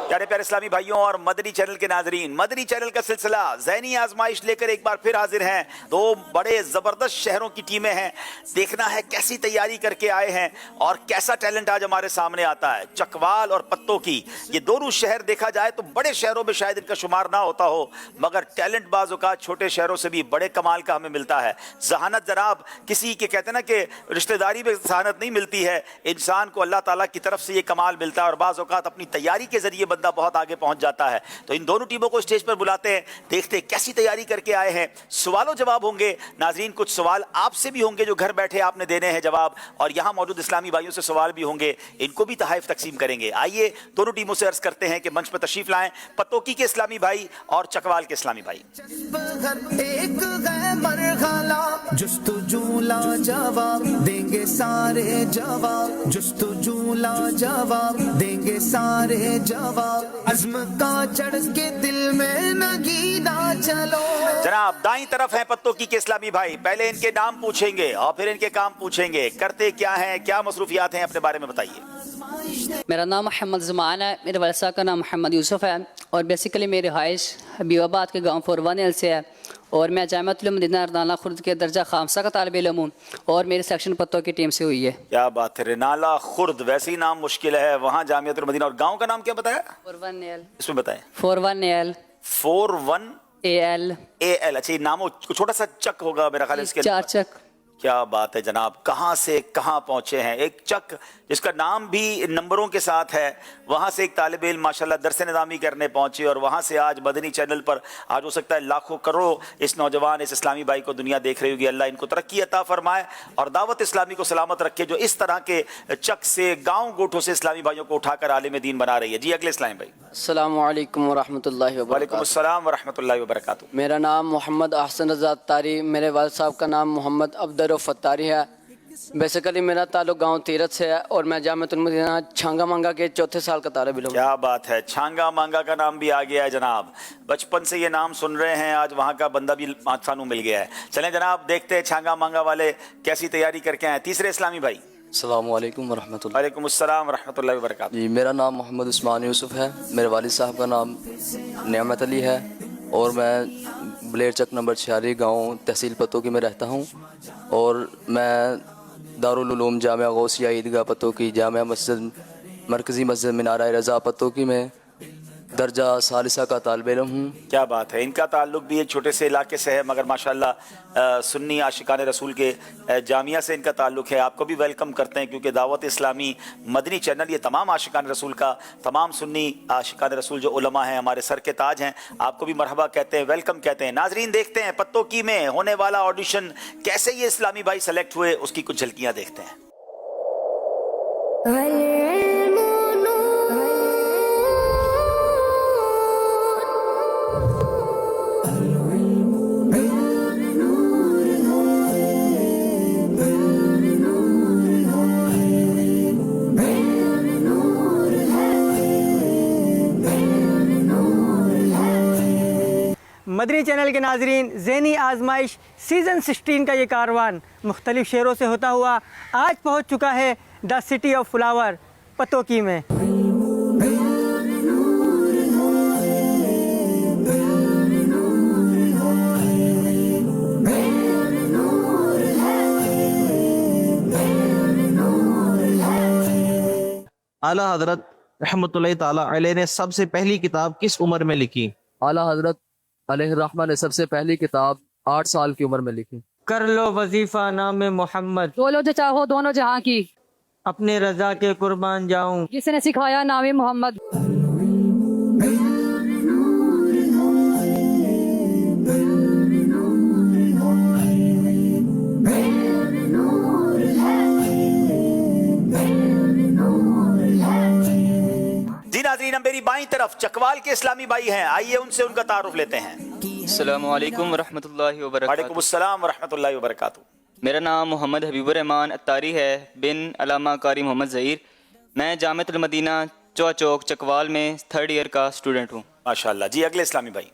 प्यारे प्यारे इस्लामी भाइयों और मदनी चैनल के नाजरीन, मदनी चैनल का सिलसिला ज़हनी आजमाइश लेकर एक बार फिर हाजिर हैं। दो बड़े ज़बरदस्त शहरों की टीमें हैं। देखना है कैसी तैयारी करके आए हैं और कैसा टैलेंट आज हमारे सामने आता है। चकवाल और पत्तों की ये दोनों शहर देखा जाए तो बड़े शहरों में शायद इनका शुमार ना होता हो, मगर टैलेंट बाज़ औक़ात छोटे शहरों से भी बड़े कमाल का हमें मिलता है। जहानत जनाब किसी के कहते हैं ना कि रिश्तेदारी में जहानत नहीं मिलती है, इंसान को अल्लाह ताला की तरफ से ये कमाल मिलता है और बाज़ औक़ात अपनी तैयारी के ज़रिए बंदा बहुत आगे पहुंच जाता है। तो इन दोनों टीमों को स्टेज पर बुलाते हैं, देखते हैं कैसी तैयारी करके आए हैं। सवालों जवाब होंगे नाजरीन, कुछ सवाल आपसे भी होंगे जो घर बैठे आपने देने हैं जवाब, और यहाँ मौजूद इस्लामी भाइयों से सवाल भी होंगे, इनको भी तहाइफ तकसीम करेंगे। आइए दोनों टीमों से अर्ज करते हैं कि मंच पर तशरीफ लाएं पतोकी के इस्लामी भाई और चकवाल के इस्लामी भाई। जुस्तुजूला जवाब देंगे सारे जवाब, जुस्तुजूला जवाब देंगे सारे जवाब, अज़्म का चढ़ के दिल में नगीना चलो। जनाब दाईं तरफ है पत्तोकी के इस्लामी भाई, पहले इनके नाम पूछेंगे और फिर इनके काम पूछेंगे। करते क्या हैं, क्या मसरूफियात हैं, अपने बारे में बताइए। मेरा नाम मोहम्मद ज़मान है, मेरे वालिद साहब का नाम मोहम्मद यूसुफ़ है और बेसिकली मेरी रहाइश हबीबाबाद के गांव 41L से है और मैं जामिअतुल मदीना रनाला खुर्द के दर्जा खामसा का तालिब इल्म हूँ और मेरी सेक्शन पत्तों की टीम से हुई है। क्या बात है, रनाला खुर्द, वैसे ही नाम मुश्किल है, वहाँ जामिअतुल मदीना। और गांव का नाम क्या बताया? 41L। इसमें बताएं। 41L 41AL। अच्छा, ये नामों छोटा सा चक होगा मेरा ख्याल इसके। 4 चक। क्या बात है जनाब, कहाँ से कहाँ पहुंचे हैं। एक चक जिसका नाम भी नंबरों के साथ है, वहाँ से एक तालिब इल्म माशाल्लाह दरस निज़ामी करने पहुंचे और वहाँ से आज मदनी चैनल पर आज हो सकता है लाखों करोड़ों इस नौजवान इस इस्लामी भाई को दुनिया देख रही होगी। अल्लाह इनको तरक्की अता फरमाए और दावत इस्लामी को सलामत रखे, जो इस तरह के चक से गाँव गोठों से इस्लामी भाइयों को उठाकर आलिम दीन बना रही है। जी अगले इस्लामी भाई। अस्सलामु अलैकुम वरहमतुल्लाहि वबरकातुहू। वालेकुम अस्सलाम वरहमतुल्लाहि वबरकातुहू। मेरा नाम मोहम्मद अहसन रज़ा अत्तारी, मेरे वालिद साहब का नाम मोहम्मद अब्दुर फत्तारी है। बेसिकली मेरा ताल्लुक गांव तीरथ से है और मैं जामिअतुल मदीना छांगा मांगा के 4थे साल का तालिब इल्म। क्या बात है, छांगा मांगा का नाम भी आ गया है जनाब। बचपन से ये नाम सुन रहे हैं, आज वहाँ का बंदा भी सानू मिल गया है। चलें जनाब, देखते हैं छांगा मांगा वाले कैसी तैयारी करके आए। तीसरे इस्लामी भाई। अस्सलामु अलैकुम वरहमतुल्लाह। वालेकुम अस्सलाम वरहमतुल्लाहि वबरकातुहू। जी मेरा नाम मोहम्मद उस्मान यूसुफ है, मेरे वालिद साहब का नाम नियामत अली है और मैं बलेर चक नंबर 46 गांव तहसील पतोकी में रहता हूं और मैं दारुल उलूम जामिया गौसिया ईदगाह पतोकी, जामिया मस्जिद, मरकज़ी मस्जिद मीनारा रज़ा पतोकी में दर्जा सालिसा का तालिब इल्म हूँ। क्या बात है, इनका ताल्लुक भी एक छोटे से इलाके से है मगर माशाल्लाह सुन्नी आशिकान रसूल के जामिया से इनका ताल्लुक है। आपको भी वेलकम करते हैं क्योंकि दावत इस्लामी मदनी चैनल ये तमाम आशिकान रसूल का, तमाम सुन्नी आशिकान रसूल जो उलमा हैं हमारे सर के ताज हैं, आपको भी मरहबा कहते हैं, वेलकम कहते हैं। नाजरीन देखते हैं पत्तोकी में होने वाला ऑडिशन, कैसे ये इस्लामी भाई सेलेक्ट हुए उसकी कुछ झलकियाँ देखते हैं। मदनी चैनल के नाजरीन, ज़हनी आजमाइश सीज़न 16 का ये कारवान मुख्तलिफ शहरों से होता हुआ आज पहुँच चुका है the city of flower Pattoki में। आला हजरत रहमतुल्लाहि ताला अलैह ने सबसे पहली किताब किस उम्र में लिखी? आला हजरत अलैहिर्रहमा ने सबसे पहली किताब 8 साल की उम्र में लिखी। कर लो वजीफा नाम मोहम्मद, बोलो जो चाहो दोनों जहां की, अपने रजा के कुर्बान जाऊं, जिसने सिखाया नाम मोहम्मद। नाज़रीन मेरी बाईं तरफ चकवाल के इस्लामी भाई हैं, आइए उनसे उनका तारुफ लेते हैं। अस्सलामु अलैकुम वरहमतुल्लाहि वबरकातुहू। वालेकुम अस्सलाम वरहमतुल्लाहि वबरकातुहू। मेरा नाम मोहम्मद हबीबुर रहमान अत्तारी है बिन अलामा कारी मोहम्मद ज़हीर। मैं जामिअतुल मदीना चौचौक चकवाल में 3rd ईयर का स्टूडेंट हूँ। माशाल्लाह। जी अगले इस्लामी भाई।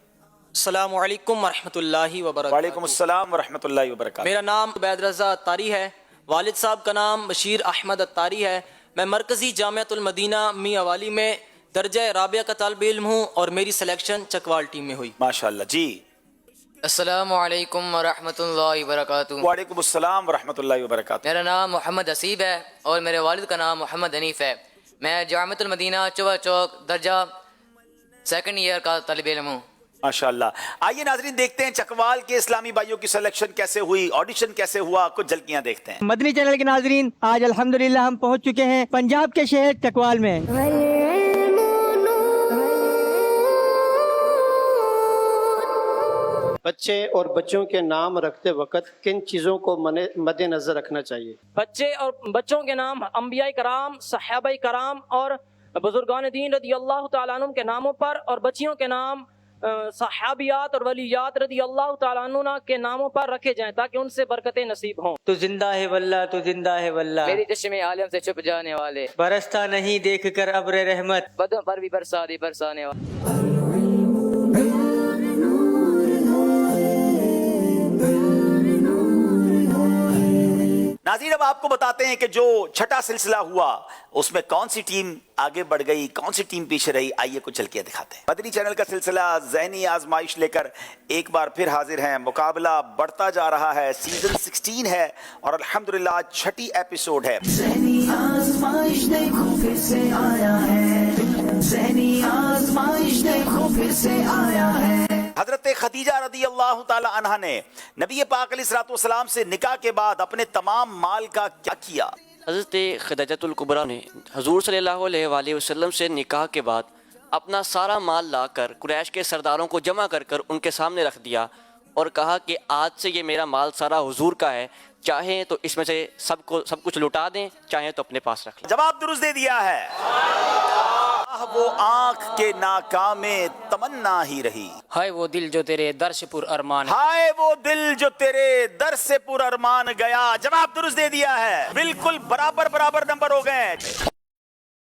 अस्सलामु अलैकुम वरहमतुल्लाहि वबरकातुहू। वालेकुम अस्सलाम वरहमतुल्लाहि वबरकातुहू। मेरा नाम उबैद रज़ा अत्तारी है, वालिद साहब का नाम बशीर अहमद अत्तारी है। میں مرکزی جامعۃ المدینہ میاں والی میں درجہ رابعہ کا طالب علم ہوں اور میری سلیکشن چکوال ٹیم میں ہوئی. ماشاءاللہ. جی السلام علیکم ورحمۃ اللہ وبرکاتہ. وعلیکم السلام ورحمۃ اللہ وبرکاتہ. میرا نام محمد حسیب ہے اور میرے والد کا نام محمد حنیف ہے. میں جامعۃ المدینہ چوا چوک درجہ سیکنڈ ایئر کا طالب علم ہوں. ماشاءاللہ. آئیے ناظرین دیکھتے ہیں چکوال کے اسلامی بھائیوں کی سلیکشن کیسے ہوئی, آڈیشن کیسے ہوا, کچھ جھلکیاں دیکھتے ہیں. مدنی چینل کے ناظرین, آج الحمدللہ ہم پہنچ چکے ہیں پنجاب کے شہر چکوال میں. بچے اور بچوں کے نام رکھتے وقت کن چیزوں کو مد نظر رکھنا چاہیے؟ بچے اور بچوں کے نام انبیاء کرام, صحابہ کرام اور بزرگان دین رضی اللہ تعالیٰ عنہ کے ناموں پر, اور بچیوں کے نام صحابیات اور ولیات رضی اللہ تعالیٰ عنہ کے ناموں پر رکھے جائیں تاکہ ان سے برکتیں نصیب ہوں. تو زندہ ہے واللہ, تو زندہ ہے واللہ, میری چشم عالم سے چھپ جانے والے, برستا نہیں دیکھ کر ابر رحمت, بدوں پر بھی برسانے والے. ناظرین اب آپ کو بتاتے ہیں کہ جو چھٹا سلسلہ ہوا اس میں کون سی ٹیم آگے بڑھ گئی, کون سی ٹیم پیچھے رہی. آئیے کچھ جھلکیاں دکھاتے ہیں. مدنی چینل کا سلسلہ ذہنی آزمائش لے کر ایک بار پھر حاضر ہیں. مقابلہ بڑھتا جا رہا ہے, سیزن 16 ہے اور الحمدللہ چھٹی ایپیسوڈ ہے. ذہنی آزمائش دیکھو پھر سے آیا ہے, ذہنی آزمائش دیکھو پھر سے آیا ہے. حضرت خدیجہ رضی اللہ تعالی عنہ نے نبی پاک علیہ الصلوۃ والسلام سے نکاح کے بعد اپنے تمام مال کا کیا کیا؟ حضرت خدیجہ الکبریٰ نے حضور صلی اللہ علیہ وآلہ وسلم سے نکاح کے بعد اپنا سارا مال لا کر قریش کے سرداروں کو جمع کر کر ان کے سامنے رکھ دیا اور کہا کہ آج سے یہ میرا مال سارا حضور کا ہے, چاہیں تو اس میں سے سب کچھ لٹا دیں, چاہیں تو اپنے پاس رکھ لیں. جواب درست دے دیا ہے. وہ آنکھ کے ناکامے تمنا ہی رہی, ہائے وہ دل جو تیرے در سے پر ارمان, ہائے وہ دل جو تیرے در سے پر ارمان گیا. جواب درست دے دیا ہے. بالکل برابر نمبر ہو گئے.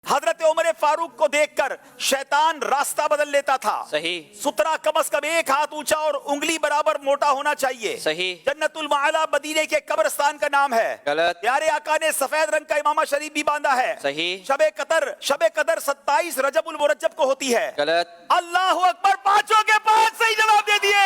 حضرت عمر فاروق کو دیکھ کر شیطان راستہ بدل لیتا تھا. صحیح. سترہ کم از کم ایک ہاتھ اونچا اور انگلی برابر موٹا ہونا چاہیے. صحیح. جنت المعلا مدینے کے قبرستان کا نام ہے. غلط. پیارے آقا نے سفید رنگ کا امامہ شریف بھی باندھا ہے. صحیح. شب قدر 27 رجب المرجب کو ہوتی ہے. غلط. اللہ اکبر, پانچوں کے پانچ صحیح جواب دے دیے.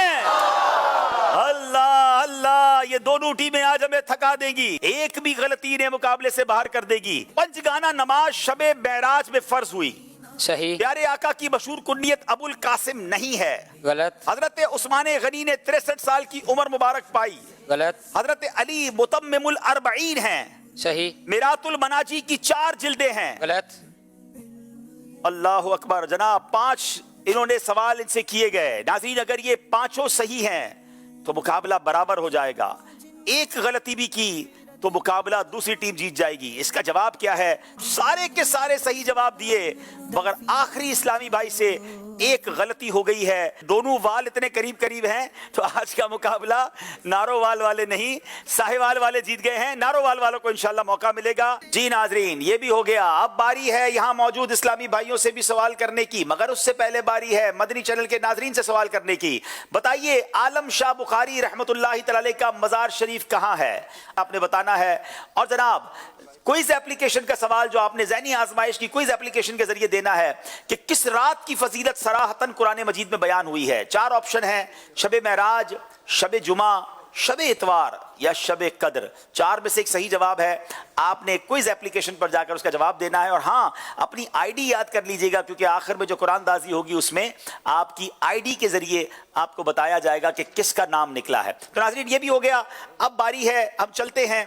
اللہ, یہ دونوں ٹیمیں آج ہمیں تھکا دیں گی. ایک بھی غلطی انہیں مقابلے سے باہر کر دے گی. پنجگانہ نماز شب معراج میں فرض ہوئی. صحیح. پیارے آقا کی مشہور کنیت ابو القاسم نہیں ہے. غلط. حضرت عثمان غنی نے 63 سال کی عمر مبارک پائی. غلط. حضرت علی متمم الاربعین ہیں. صحیح. میرات المناجی کی 4 جلدیں ہیں. غلط. اللہ اکبر. جناب 5 انہوں نے سوال ان سے کیے گئے. ناظرین اگر یہ پانچوں صحیح ہیں تو مقابلہ برابر ہو جائے گا. ایک غلطی بھی کی تو مقابلہ دوسری ٹیم جیت جائے گی. اس کا جواب کیا ہے؟ سارے کے سارے صحیح جواب دیے مگر آخری اسلامی بھائی سے ایک غلطی ہو گئی ہے. دونوں وال اتنے قریب ہیں تو آج کا مقابلہ نارووال والے نہیں ساہیوال والے جیت گئے ہیں. نارووال والوں کو انشاءاللہ موقع ملے گا. جی ناظرین یہ بھی ہو گیا. اب باری ہے یہاں موجود اسلامی بھائیوں سے بھی سوال کرنے کی, مگر اس سے پہلے باری ہے مدنی چینل کے ناظرین سے سوال کرنے کی. بتائیے عالم شاہ بخاری رحمت اللہ تعالی کا مزار شریف کہاں ہے؟ آپ نے بتانا ہے. اور جناب کوئز ایپلیکیشن کا سوال جو آپ نے ذہنی آزمائش کی کوئز ایپلیکیشن کے ذریعے دینا ہے کہ کس رات کی فضیلت صراحتاً قرآن مجید میں بیان ہوئی ہے. 4 آپشن ہیں: شب معراج, شب جمعہ, شب اتوار یا شب قدر. 4 میں سے ایک صحیح جواب ہے. آپ نے کوئز ایپلیکیشن پر جا کر اس کا جواب دینا ہے. اور ہاں اپنی آئی ڈی یاد کر لیجئے گا کیونکہ آخر میں جو قرآن دازی ہوگی اس میں آپ کی آئی ڈی کے ذریعے آپ کو بتایا جائے گا کہ کس کا نام نکلا ہے. تو ناظرین یہ بھی ہو گیا. اب باری ہے ہم چلتے ہیں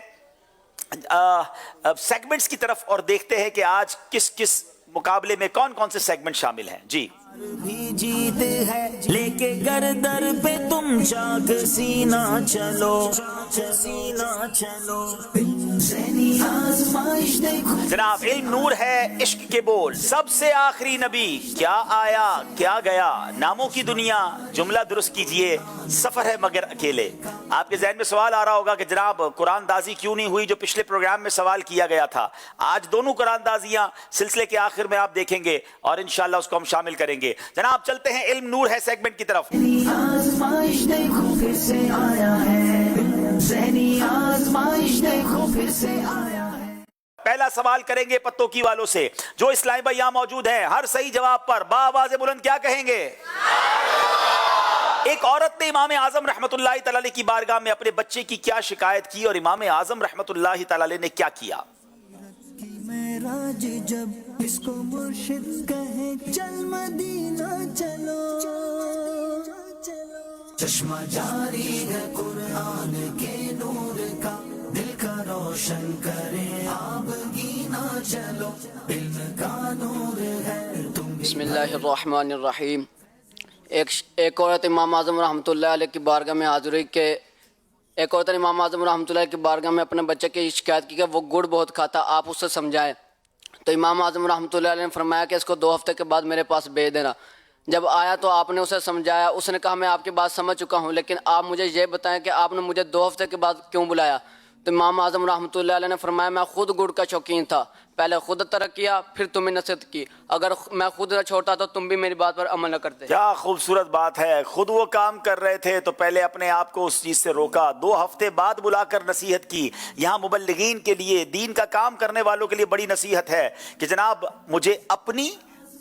سیگمنٹس کی طرف اور دیکھتے ہیں کہ آج کس مقابلے میں کون سے سیگمنٹ شامل ہیں. جی بھی جیت ہے لے کے گردر پہ تم چاک سینہ چلو ذہنی آزمائش دیکھو. جناب علم نور ہے عشق کے بول, سب سے آخری نبی, کیا آیا کیا گیا, ناموں کی دنیا, جملہ درست کیجئے, سفر ہے مگر اکیلے. آپ کے ذہن میں سوال آ رہا ہوگا کہ جناب قرآن دازی کیوں نہیں ہوئی جو پچھلے پروگرام میں سوال کیا گیا تھا. آج دونوں قرآن دازیاں سلسلے کے آخر میں آپ دیکھیں گے اور انشاءاللہ اس کو ہم شامل کریں گے. جناب چلتے ہیں علم نور ہے سیگمنٹ کی طرف. آزمائش دیکھو پھر سے آیا ہے, ذہنی آزمائش دیکھو پھر سے آیا ہے. पहला सवाल करेंगे पत्तोकी वालों से। जो इस्लामी भाई यहां मौजूद हैं, हर सही जवाब पर बाआवाज़ बुलंद क्या कहेंगे? एक औरत ने इमाम आजम रहमतुल्लाहि तआला अलैह की बारगाह में अपने बच्चे की क्या शिकायत की और इमाम आजम रहमतुल्लाहि तआला अलैह ने क्या किया? मेराज जब इसको मुर्शिद कहे चल मदीना चलो, चश्मा जारी है कुरान के नूर का, दिल का रोशन करे आबगीना चलो, इल्म का नूर है तुम। बिस्मिल्लाहिर्रहमानिर्रहीम। एक औरत इमाम आज़म रहमतुल्लाह अलैह की बारगाह में हाज़िर हुई कि एक औरत ने इमाम आज़म रहमतुल्लाह की बारगाह में अपने बच्चे की शिकायत की कि वो गुड़ बहुत खाता, आप उससे समझाएं। तो इमाम आज़म रहमतुल्लाह अलैह ने फरमाया कि इसको 2 हफ्ते के बाद मेरे पास भेज देना। जब आया तो आपने उसे समझाया, उसने कहा मैं आपकी बात समझ चुका हूँ, लेकिन आप मुझे ये बताएं कि आपने मुझे 2 हफ्ते के बाद क्यों बुलाया? तो इमाम आज़म रहमतुल्लाह अलैह ने फरमाया मैं खुद गुड़ का शौकीन था, पहले खुद तरक किया फिर तुम्हें नसीहत की, अगर मैं खुद न छोड़ता तो तुम भी मेरी बात पर अमल न करते। क्या खूबसूरत बात है। खुद वो काम कर रहे थे तो पहले अपने आप को उस चीज से रोका, 2 हफ्ते बाद बुलाकर नसीहत की। यहाँ मुबल्लिगीन के लिए, दीन का काम करने वालों के लिए बड़ी नसीहत है कि जनाब मुझे अपनी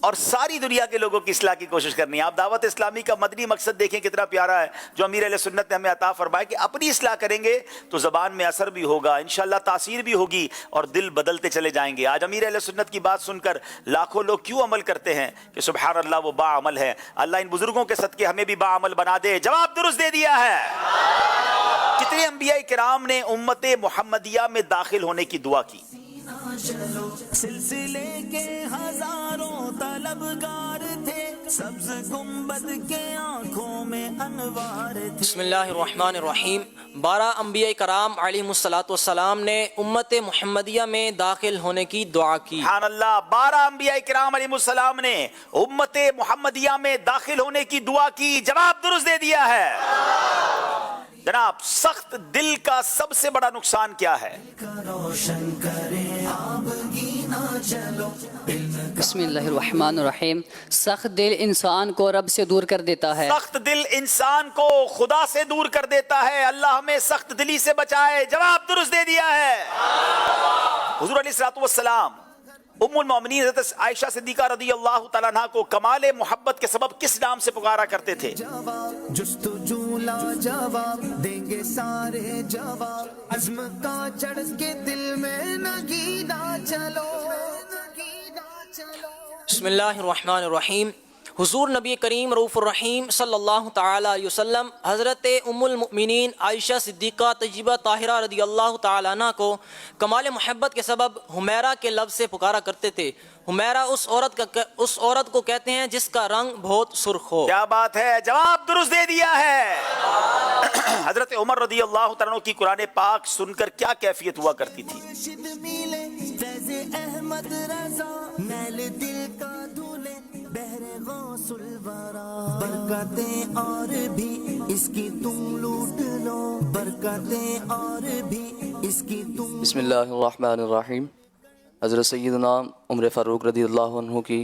और सारी दुनिया के लोगों की इस्लाह की कोशिश करनी है। आप दावत इस्लामी का मदनी मकसद देखें कितना प्यारा है जो अमीर अहले सुन्नत ने हमें अता फरमाया कि अपनी इस्लाह करेंगे तो ज़बान में असर भी होगा, इंशाअल्लाह तासीर भी होगी और दिल बदलते चले जाएंगे। आज अमीर अहले सुन्नत की बात सुनकर लाखों लोग क्यों अमल करते हैं कि सुबहान अल्लाह वो बाअमल है। अल्लाह इन बुजुर्गों के सदके हमें भी बाअमल बना दे। जवाब दुरुस्त दे दिया है। कितने अंबिया किराम ने उम्मत मुहम्मदिया में दाखिल होने की दुआ की? सिलसिले के हजारों तलबगार थे, सब्ज गुंबद के आंखों में अनवार थे। बिस्मिल्लाहिर्रहमानिर्रहीम। 12 अंबिया कराम अलैहिमुस्सलाम ने उम्मत मुहम्मदिया में दाखिल होने की दुआ की। सुभान अल्लाह। 12 अंबिया किराम अलैहिमुस्सलाम ने उम्मत मुहम्मदिया में दाखिल होने की दुआ की। जवाब दुरुस्त दे दिया है। जनाब सख्त दिल का सबसे बड़ा नुकसान क्या है? बिस्मिल्लाहिर्रहमानिर्रहीम। सख्त दिल इंसान को रब से दूर कर देता है। सख्त दिल इंसान को खुदा से दूर कर देता है। अल्लाह हमें सख्त दिली से बचाए। जवाब दुरुस्त दे दिया है। हुजूर अलैहिस्सलातु वस्सलाम उम्मुल मोमिनीन हज़रत आयशा सिद्दीक़ा रज़ियल्लाहु तआला अन्हा को कमाले मोहब्बत के सबब किस नाम से पुकारा करते थे? जुस्तजू लाजवाब देंगे सारे जवाब, अज़्म का चढ़ के दिल में नगीना चलो, बिस्मिल्लाहिर्रहमानिर्रहीम। हुजूर नबी करीम रऊफ़ुर रहीम सल्लल्लाहु तआला अलैहि वसल्लम हज़रत उम्मुल मुमिनीन आयशा सिद्दीक़ा तय्यबा ताहिरा रज़ियल्लाहु तआला अन्हा को कमाल मोहब्बत के सबब हुमैरा के लफ्ज़ से पुकारा करते थे। हुमैरा उस औरत को कहते हैं जिसका रंग बहुत सुर्ख हो। क्या बात है। जवाब दुरुस्त दे दिया है। हजरत उमर रज़ियल्लाहु तआला की कुरान पाक सुनकर क्या कैफियत हुआ करती थी? बरकतें और भी इसकी तुम लूट लो, बरकतें और भी इसकी तुम। बिस्मिल्लाहिर्रहमानिर्रहीम। हज़रत सैयदना उमर फ़ारूक रज़ियल्लाहु अन्हु की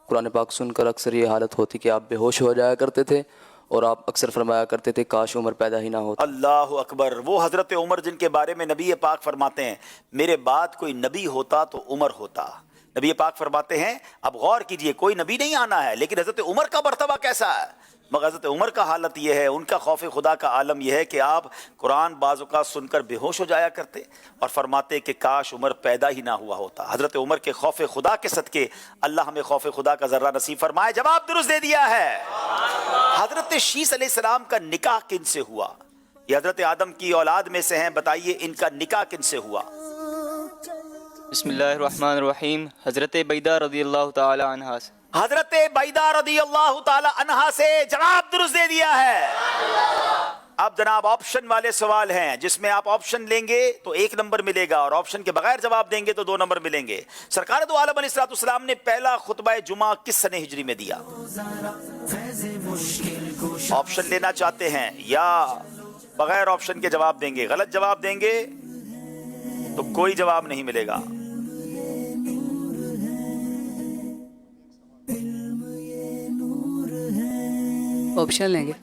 कुरान पाक सुनकर अक्सर ये हालत होती कि आप बेहोश हो जाया करते थे और आप अक्सर फरमाया करते थे काश उमर पैदा ही ना होता। अल्लाह अकबर। वो हज़रत उमर जिनके बारे में नबी पाक फरमाते हैं मेरे बाद कोई नबी होता तो उमर होता। नबी पाक फरमाते हैं अब गौर कीजिए कोई नबी नहीं आना है लेकिन हज़रत उमर का मर्तबा कैसा है? मगर हज़रत उमर का हालत यह है, उनका खौफ खुदा का आलम यह है कि आप कुरान बाज़ुका सुनकर बेहोश हो जाया करते और फरमाते कि काश उमर पैदा ही ना हुआ होता। हज़रत उमर के खौफ खुदा के सदके अल्लाह हमें खौफ खुदा का ज़र्रा नसीब फरमाए। जवाब दुरुस्त दे दिया है। हज़रत शीस अलैहिस्सलाम का निकाह किन से हुआ? ये हज़रत आदम की औलाद में से हैं, बताइए इनका निकाह किन से हुआ? बिस्मिल्लाहिर्रहमानिर्रहीम। हज़रत बैदा रज़ियल्लाहु ताला अन्हा से। हज़रत बैदा रज़ियल्लाहु ताला अन्हा से। जवाब दुरुस्त दे दिया है। अब जनाब ऑप्शन वाले सवाल हैं जिसमें आप ऑप्शन लेंगे तो 1 नंबर मिलेगा और ऑप्शन के बगैर जवाब देंगे तो 2 नंबर मिलेंगे। सरकार दो आलम अलैहिस्सलाम ने पहला खुतबा जुमा किस सने हिजरी में दिया? ऑप्शन लेना चाहते हैं या बगैर ऑप्शन के जवाब देंगे? गलत जवाब देंगे तो कोई जवाब नहीं मिलेगा। ऑप्शन लेंगे।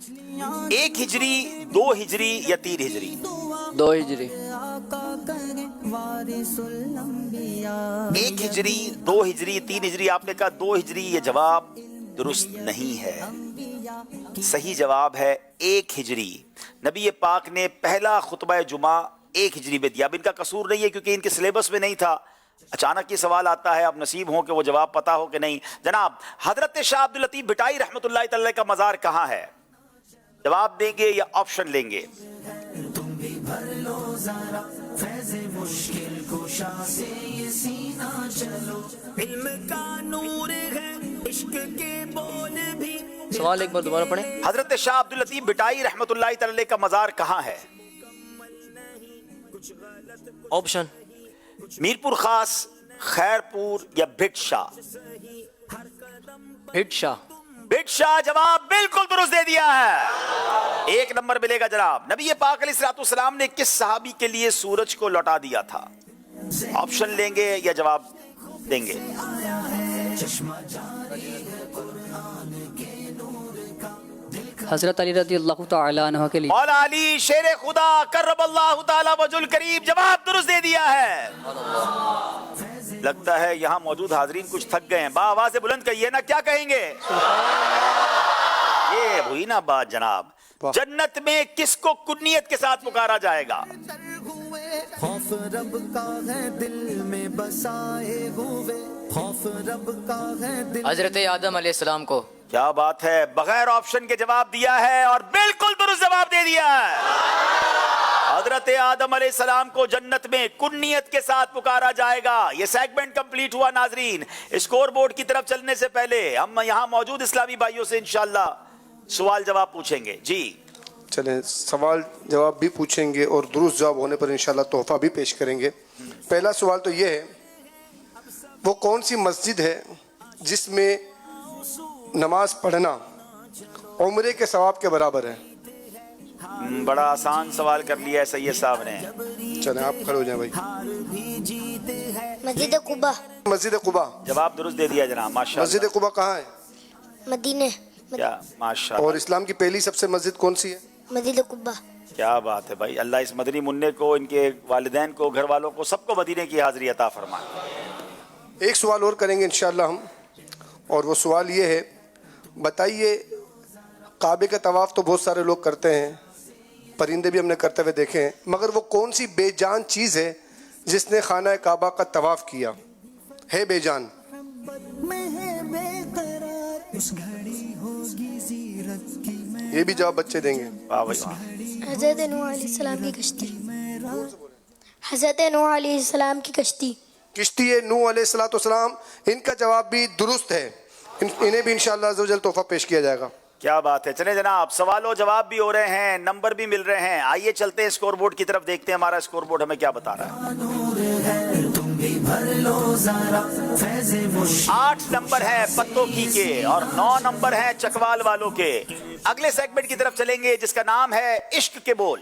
1 हिजरी, 2 हिजरी या 3 हिजरी? 2 हिजरी। एक हिजरी, 2 हिजरी, 3 हिजरी, आपने कहा 2 हिजरी, ये जवाब दुरुस्त नहीं है। सही जवाब है 1 हिजरी। नबी पाक ने पहला खुतबा जुमा 1 हिजरी में दिया। अब इनका कसूर नहीं है क्योंकि इनके सिलेबस में नहीं था, अचानक ये सवाल आता है, अब नसीब हो कि वो जवाब पता हो कि नहीं। जनाब, हजरत शाह अब्दुल लतीफ भिटाई रहमतुल्लाह तआला का मज़ार कहाँ है? जवाब देंगे या ऑप्शन लेंगे? सवाल एक बार दोबारा पढ़ें। हजरत शाह अब्दुल लतीफ भिटाई रहमतुल्लाह तआला का मज़ार कहाँ है? ऑप्शन मीरपुर खास, खैरपुर या भिट शाह? भिट शाह। भिट शाह जवाब बिल्कुल दुरुस्त दे दिया है, 1 नंबर मिलेगा जनाब। नबी पाक अलैहिस्सलाम ने किस सहाबी के लिए सूरज को लौटा दिया था? ऑप्शन लेंगे या जवाब देंगे? हज़रत अली रज़ी अल्लाह तआला अन्हु के लिए। मौला अली शेर खुदा कर्रमल्लाहु तआला वजुल करीम, जवाब दुरुस्त दे दिया है। लगता है यहाँ मौजूद हाजरीन कुछ थक गए हैं। आवाज़ बुलंद कहिए ना, क्या कहेंगे? ये हुई ना बात जनाब। जन्नत में किसको कुन्नियत के साथ पुकारा जाएगा? खौफ रब का है दिल में बसाए हुए, खौफ रब का है दिल। हजरत आदम अलैहिस्सलाम को। क्या बात है, बगैर ऑप्शन के जवाब दिया है और बिल्कुल दुरुस्त जवाब दे दिया है। हजरत आदम अलैहिस्सलाम को जन्नत में कुन्नियत के साथ पुकारा जाएगा। ये सेगमेंट कंप्लीट हुआ नाजरीन। स्कोर बोर्ड की तरफ चलने से पहले हम यहाँ मौजूद इस्लामी भाइयों से इंशाअल्लाह सवाल जवाब पूछेंगे। जी चलें, सवाल जवाब भी पूछेंगे और दुरुस्त जवाब होने पर इंशाअल्लाह तोहफा भी पेश करेंगे। पहला सवाल तो ये है, वो कौन सी मस्जिद है जिसमें नमाज पढ़ना उम्रे के सवाब के बराबर है? बड़ा आसान सवाल कर लिया है सैयद साहब ने। चलें, आप खड़े हो जाएं भाई। मस्जिद कुबा। मस्जिद कुबा जवाब दुरुस्त दे दिया जनाब, माशाअल्लाह। मस्जिद कुबा कहाँ है? मदीने। क्या माशाअल्लाह। और इस्लाम की पहली सबसे मस्जिद कौन सी है? मस्जिद कुबा। क्या बात है भाई, अल्लाह इस मदनी मुन्ने को, इनके वालिदैन को, घर वालों को, सबको मदीने की हाजिरी अता फरमाए। एक सवाल और करेंगे इंशाअल्लाह हम, और वो सवाल ये है, बताइए काबे का तवाफ़ तो बहुत सारे लोग करते हैं, परिंदे भी हमने करते हुए देखे हैं, मगर वो कौन सी बेजान चीज़ है जिसने खाना काबा का तवाफ़ किया है? बेजान। ये भी जवाब बच्चे देंगे। वाह भाई वाह। हज़रत नूह अलैहिस्सलाम की कश्ती। हज़रत नूह अलैहिस्सलाम की कश्ती। किश्ती नूह अलैहिस्सलाम, इनका जवाब भी दुरुस्त है। इन्हें भी इंशाअल्लाह अज़्ज़ व जल तोहफा पेश किया जाएगा। क्या बात है। चले जनाब, सवालों जवाब भी हो रहे हैं, नंबर भी मिल रहे हैं। आइए चलते हैं स्कोर बोर्ड की तरफ, देखते हैं हमारा स्कोर बोर्ड हमें क्या बता रहा है। 8 नंबर है पत्तोकी के और 9 नंबर है चकवाल वालों के। अगले सेगमेंट की तरफ चलेंगे जिसका नाम है इश्क के बोल।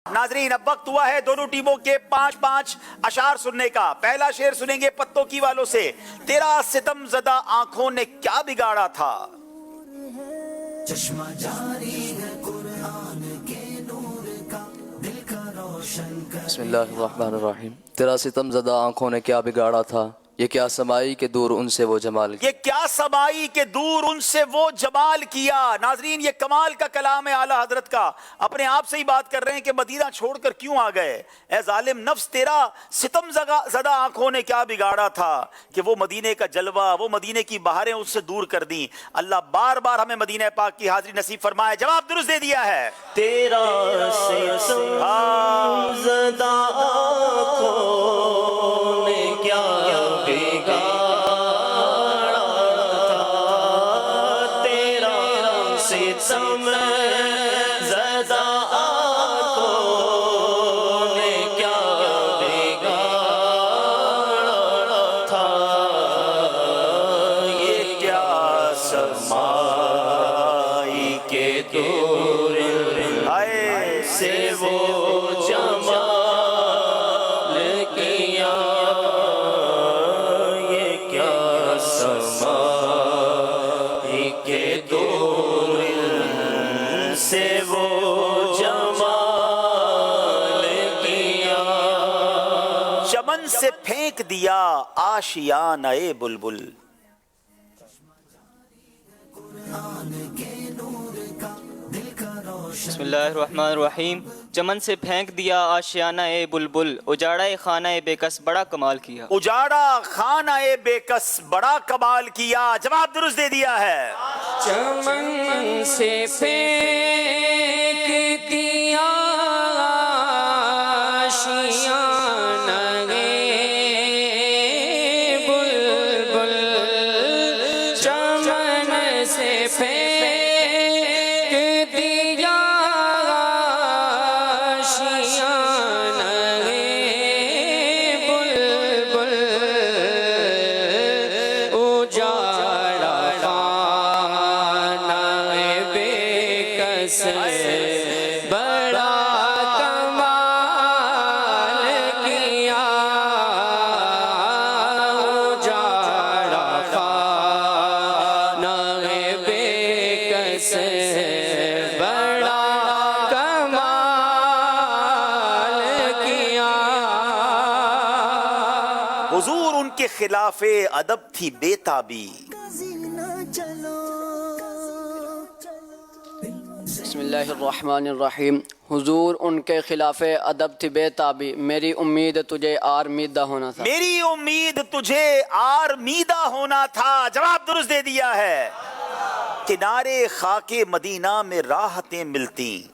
नाजरीन, अब वक्त हुआ है दोनों टीमों के 5-5 अशार सुनने का। पहला शेर सुनेंगे पत्तोकी वालों से। तेरा सितम ज़दा आंखों ने क्या बिगाड़ा था? चश्मा जारी है कुरान के नूर का, दिल का रोशन कर। बिस्मिल्लाहिर्रहमानिर्रहीम। तेरा सितम ज़दा आंखों ने क्या बिगाड़ा था, ये क्या समाई के दूर उनसे वो जमाल किया। ये क्या समाई के दूर उनसे वो जमाल किया। नाजरीन, ये कमाल का कलाम है आला हजरत का। अपने आप से ही बात कर रहे हैं कि मदीना छोड़कर क्यों आ गए। ए जालिम नफ्स, तेरा सितम ज़दा आंखों ने क्या बिगाड़ा था कि वो मदीने का जलवा, वो मदीने की बहारें उससे दूर कर दी। अल्लाह बार बार हमें मदीना पाक की हाजिरी नसीब फरमाए। जवाब दुरुस्त दे दिया है। तेरा सितम ज़दा आंखों ने क्या से चमन से फेंक दिया आशियाना-ए बुलबुल। बिस्मिल्लाहिर्रहमानिर्रहीम। चमन से फेंक दिया आशियाना ए बुलबुल, उजाड़ा ए खाना ए बेकस बड़ा कमाल किया। उजाड़ा खाना ए बेकस बड़ा कमाल किया, जवाब दुरुस्त दे दिया है। चमन से फेंक दिया आशियाना ए बुलबुल, चमन से फेंक दिया आशियाना ए बुलबुल, उजाड़ा खाना ए बेकस बड़ा कमाल किया, उजाड़ा खाना ए बेकस बड़ा कमाल किया। हुजूर उनके खिलाफे अदब थी बेताबी। बिस्मिल्लाहिर्रहमानिर्रहीम। हुजूर उनके खिलाफ अदब थी बेताबी, मेरी उम्मीद तुझे आरमीदा होना था। मेरी उम्मीद तुझे आरमीदा होना था, जवाब दुरुस्त दे दिया है। किनारे खाके मदीना में राहतें मिलती।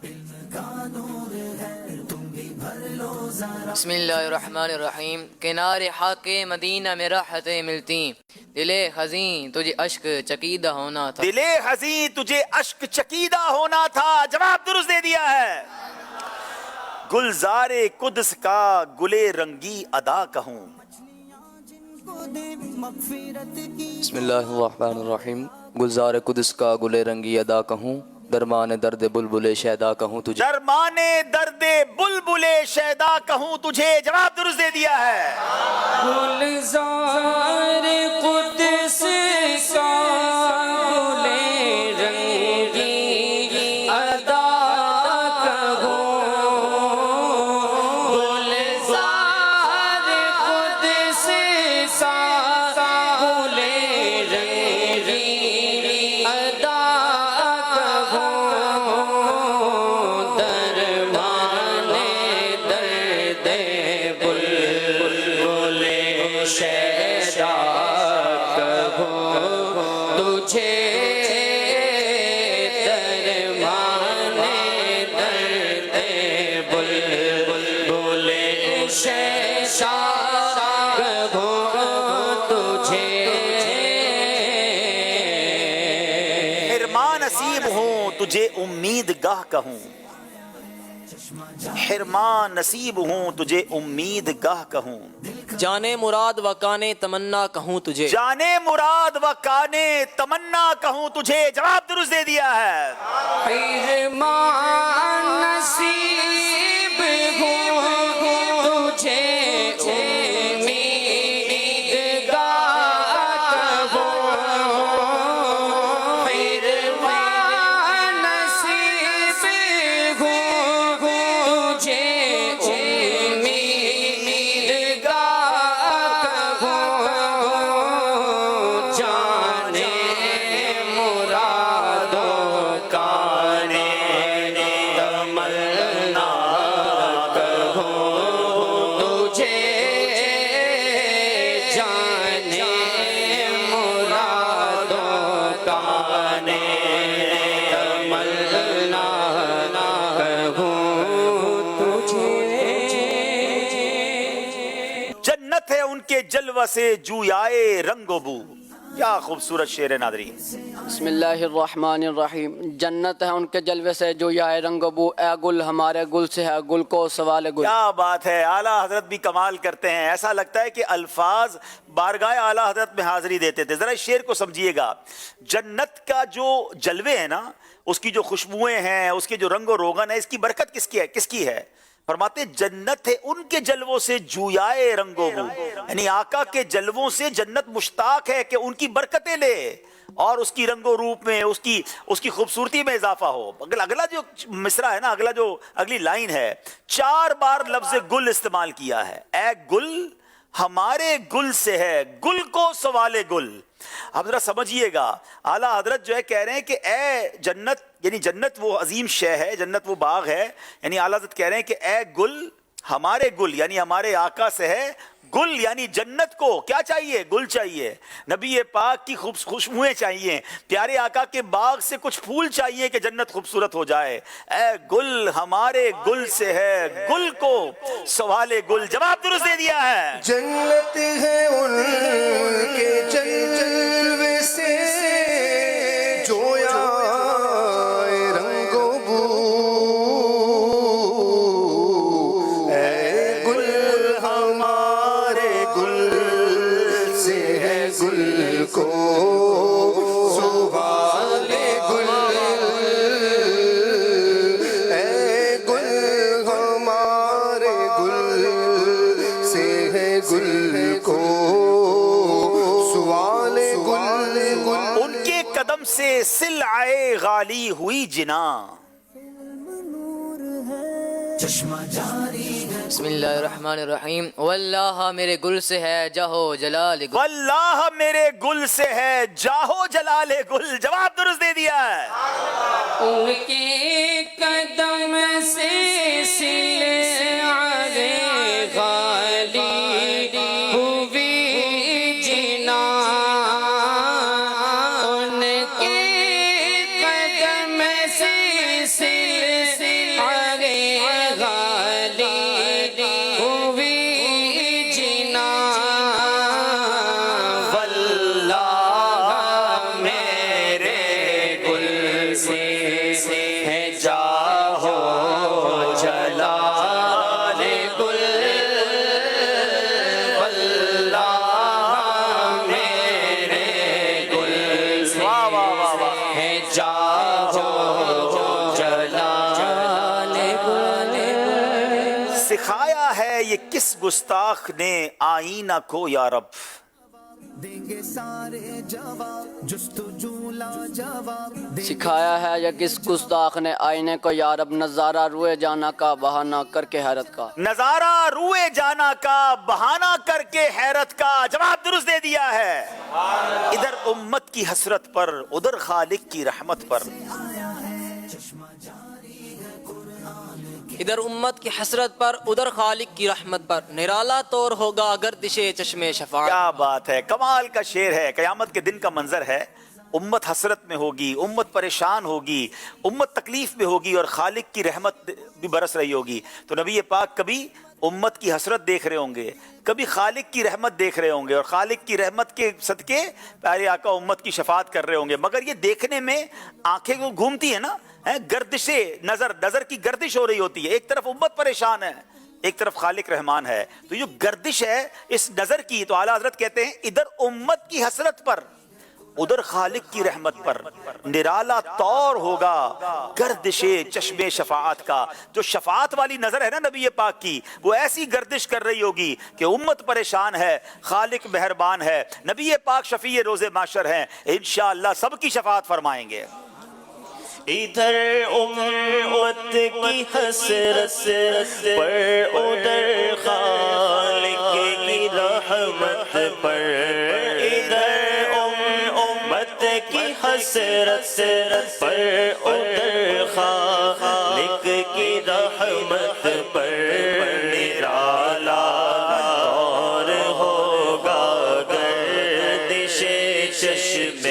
बिस्मिल्लाहिर्रहमानिर्रहीम। किनारे हाके मदीना में राहतें मिलती, दिले हज़ीं तुझे अश्क चकीदा होना था। दिले हज़ीं तुझे अश्क चकीदा होना था, जवाब दुरुस्त दे दिया है। गुलजारे कुद्स का गुले रंगी अदा कहूँ। बिस्मिल्लाहिर्रहमानिर्रहीम। गुलजार कुद्स का गुले रंगी अदा कहूँ, दरमाने दर्द बुलबुले शैदा कहूँ तुझे। दरमाने दर्द बुलबुले शैदा कहूँ तुझे, जवाब दुरुस्त दे दिया है। गुलजार कुद्स का गुले रंगी अदा कहूँ, गुलजार कुद्स का गुले रंगी अदा कहूँ, दरमाने दर्द बुलबुले शैदा कहूँ तुझे, दरमाने दर्द बुलबुले शैदा कहूँ तुझे। हिरमा नसीब हूँ तुझे उम्मीद गाह कहूँ। हिरमा नसीब हूँ तुझे उम्मीद गाह कहूँ। जाने मुराद वकाने तमन्ना कहूँ तुझे। जाने मुराद व काने तमन्ना कहूँ तुझे, जवाब दुरुस्त दे दिया है। हिरमान नसीब हूँ तुझे उम्मीद गाह कहूँ, हिरमान नसीब हूँ तुझे उम्मीद गाह कहूँ, जाने मुरादों काने तमन्ना कहूँ तुझे, जाने मुरादों काने तमन्ना कहूँ तुझे। जन्नत है उनके जलवा से जूयाए रंगोबू। क्या खूबसूरत शेर है नादरीन। बिस्मिल्लाहिर्रहमानिर्रहीम। जन्नत है उनके जलवे से जो याए रंगबू, ए गुल हमारे गुल से है गुल को सवाल गुल। क्या बात है, आला हजरत भी कमाल करते हैं। ऐसा लगता है कि अल्फाज बारगाह आला हजरत में हाजिरी देते थे। जरा इस शेर को समझिएगा। जन्नत का जो जलवे है ना, उसकी जो खुशबुएं हैं, उसके जो रंगो रोगन है, इसकी बरकत किसकी है? किसकी है? फरमाते जन्नत है उनके जलवों से जूयाए रंगोबू, यानी आका के जलवों से जन्नत मुश्ताक है कि उनकी बरकतें ले और उसकी रंगो रूप में उसकी खूबसूरती में इजाफा हो। अगला जो मिसरा है ना, अगली लाइन है, 4 बार लफ्ज गुल इस्तेमाल किया है। ए गुल ہمارے گل سے ہے، گل کو سوال گل. اب ذرا سمجھیے گا، اعلیٰ حضرت جو ہے کہہ رہے ہیں کہ اے جنت، یعنی جنت وہ عظیم شے ہے، جنت وہ باغ ہے، یعنی اعلیٰ حضرت کہہ رہے ہیں کہ اے گل، ہمارے گل یعنی ہمارے آقا سے ہے. گل یعنی جنت کو کیا چاہیے؟ گل چاہیے. نبی پاک کی خوشبوئیں چاہیے، پیارے آقا کے باغ سے کچھ پھول چاہیے کہ جنت خوبصورت ہو جائے. اے گل ہمارے گل سے ہے، گل کو سوال گل. جواب درست دے دیا ہے. جنت ہے ان کے جلوے سے جویا رنگ و بو. اے گل ہمارے گل سے ہے، گل کو سوال گل. اے گل ہمارے گل سے ہے، گل کو سوال گل. ان کے قدم سے سلعے غالی ہوئی جنا. بسم اللہ الرحمن الرحیم. واللہ میرے گل سے ہے جاہو جلال گل. واللہ میرے گل سے ہے جاہو جلال گل. جواب درست دے دیا ہے. ان کے قدم سے سلعے غالی ہوئی جنا. ان کے قدم سے سلعے غالی ہوئی جنا. واللہ میرے گل سے ہے جاہو جلال گل. واللہ میرے گل سے ہے جاہو جلال گل. سکھایا ہے یہ کس گستاخ نے آئینہ کو یا رب. دیں گے سارے جواب جستجو لا جواب. سکھایا ہے یا کس گستاخ نے آئینے کو یارب، نظارہ روئے جانا کا بہانہ کر کے حیرت کا. نظارہ روئے جانا کا بہانہ کر کے حیرت کا. جواب درست دے دیا ہے. ادھر امت کی حسرت پر، ادھر خالق کی رحمت پر. ادھر امت کی حسرت پر، ادھر خالق کی رحمت پر. نرالا طور ہوگا گردش چشم شفاعت. کیا بات ہے، کمال کا شعر ہے. قیامت کے دن کا منظر ہے. امت حسرت میں ہوگی، امت پریشان ہوگی، امت تکلیف میں ہوگی، اور خالق کی رحمت بھی برس رہی ہوگی. تو نبی پاک کبھی امت کی حسرت دیکھ رہے ہوں گے، کبھی خالق کی رحمت دیکھ رہے ہوں گے، اور خالق کی رحمت کے صدقے پیارے آقا امت کی شفاعت کر رہے ہوں گے. مگر یہ دیکھنے میں آنکھیں کو گھومتی ہیں نا، گردش نظر کی گردش ہو رہی ہوتی ہے. ایک طرف امت پریشان ہے، ایک طرف خالق رحمان ہے. تو جو گردش ہے اس نظر کی، تو اعلیٰ حضرت کہتے ہیں ادھر امت کی حسرت پر، ادھر خالق کی رحمت پر نرالا طور ہوگا گردش چشم شفاعت کا. جو شفاعت والی نظر ہے نا نبی پاک کی، وہ ایسی گردش کر رہی ہوگی کہ امت پریشان ہے، خالق مہربان ہے، نبی پاک شفیع روز محشر ہیں، انشاءاللہ سب کی شفاعت فرمائیں گے. ادھر امت کی حسرت پر، ادھر خالق کی رحمت پر. ادھر امت کی حسرت پر، ادھر خالق کی رحمت پر. نرالا طور ہوگا گردش چشم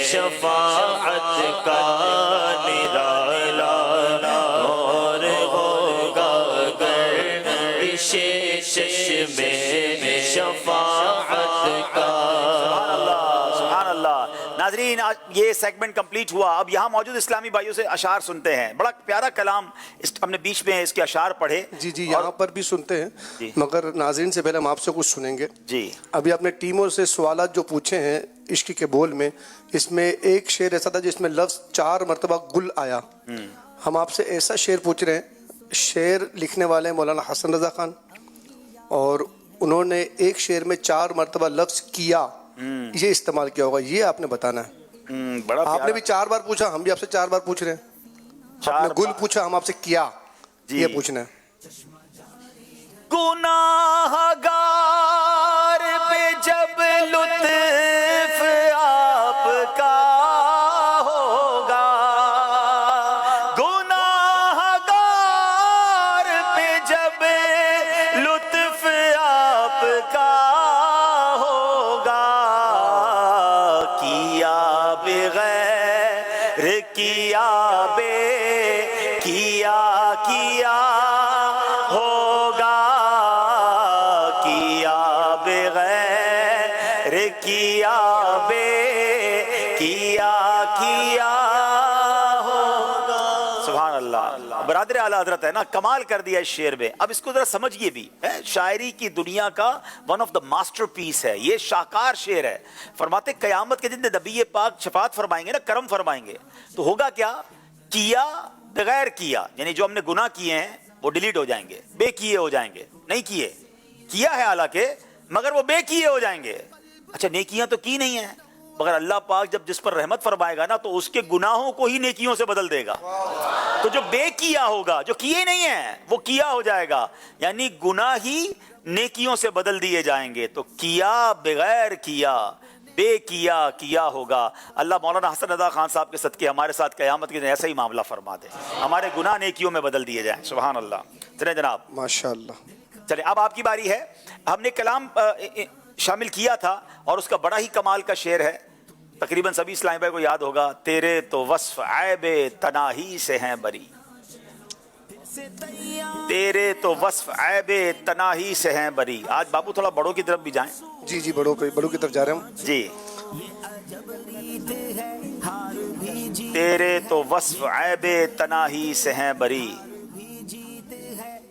شفاعت کا. نرالا طور ہوگا گردش چشم شفاعت کا. سبحان اللہ. ناظرین یہ سیگمنٹ کمپلیٹ ہوا. اب یہاں موجود اسلامی بھائیوں سے اشعار سنتے ہیں. بڑا پیارا کلام ہم نے بیچ میں اس کے اشعار پڑھے. جی یہاں پر بھی سنتے ہیں، مگر ناظرین سے پہلے ہم آپ سے کچھ سنیں گے. جی ابھی آپ نے ٹیموں سے سوالات جو پوچھے ہیں عشق کے بول میں، اس میں ایک شعر ایسا تھا جس میں لفظ 4 مرتبہ گل آیا. ہم آپ سے ایسا شعر پوچھ رہے ہیں. شعر لکھنے والے مولانا حسن رضا خان، اور انہوں نے ایک شعر میں 4 مرتبہ لفظ کیا یہ استعمال کیا ہوگا. یہ آپ نے بتانا ہے. آپ نے بھی 4 بار پوچھا، ہم بھی آپ سے 4 بار پوچھ رہے ہیں. آپ نے گل پوچھا، ہم آپ سے کیا یہ پوچھنا ہے. گناہگار عبارت ہے نا, کمال کر دیا اس شعر میں. اب اس کو ذرا سمجھیے بھی, شاعری کی دنیا کا ون آف دا ماسٹر پیس ہے یہ, شاہکار شعر ہے. فرماتے قیامت کے دن نبی پاک شفاعت فرمائیں گے نا, کرم فرمائیں گے, تو ہوگا کیا, کیا بغیر کیا, یعنی جو ہم نے گناہ کیے ہیں وہ ڈیلیٹ ہو جائیں گے, بے کیے ہو جائیں گے. نہیں کیے, کیا ہے حالانکہ, مگر وہ بے کیے ہو جائیں گے. اچھا نیکیاں تو کی نہیں ہیں, مگر اللہ پاک جب جس پر رحمت فرمائے گا نا تو اس کے گناہوں کو ہی نیکیوں سے بدل دے گا. تو جو بے کیا ہوگا, جو کیے نہیں ہیں وہ کیا ہو جائے گا, یعنی گناہ ہی نیکیوں سے بدل دیے جائیں گے. تو کیا بغیر کیا, بے کیا کیا ہوگا. اللہ مولانا حسن رضا خان صاحب کے صدقے ہمارے ساتھ قیامت کے دن ایسا ہی معاملہ فرما دے, ہمارے گناہ نیکیوں میں بدل دیے جائیں. سبحان اللہ. چلیں جناب, ماشاءاللہ. چلیں اب آپ کی باری ہے. ہم نے کلام شامل کیا تھا اور اس کا بڑا ہی کمال کا شعر ہے, تقریباً سبھی اسلامی بھائی کو یاد ہوگا. تیرے تو وصف عیب تناہی سے ہیں بری, تیرے تو وصف عیب تناہی سے ہیں بری. آج بابو تھوڑا بڑوں کی طرف بھی جائیں. جی جی, بڑوں کی طرف جا رہے ہوں. جی, تیرے تو وصف عیب تناہی سے ہیں بری.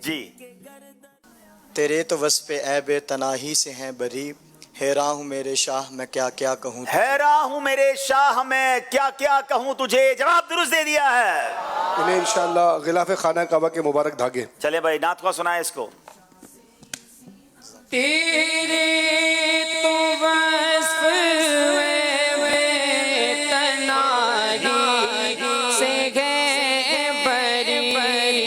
جی, تیرے تو وصف عیب تناہی سے ہیں بری, حیراں ہوں میرے شاہ میں کیا کیا کہوں, حیراں ہوں میرے شاہ میں کیا کیا کہوں تجھے. جواب درست دے دیا ہے. انہیں انشاءاللہ غلاف خانہ کعبہ کے مبارک دھاگے. چلے بھائی نعت خواہ سنائے اس کو. تیرے تو وصف تناہی سے ہے بری,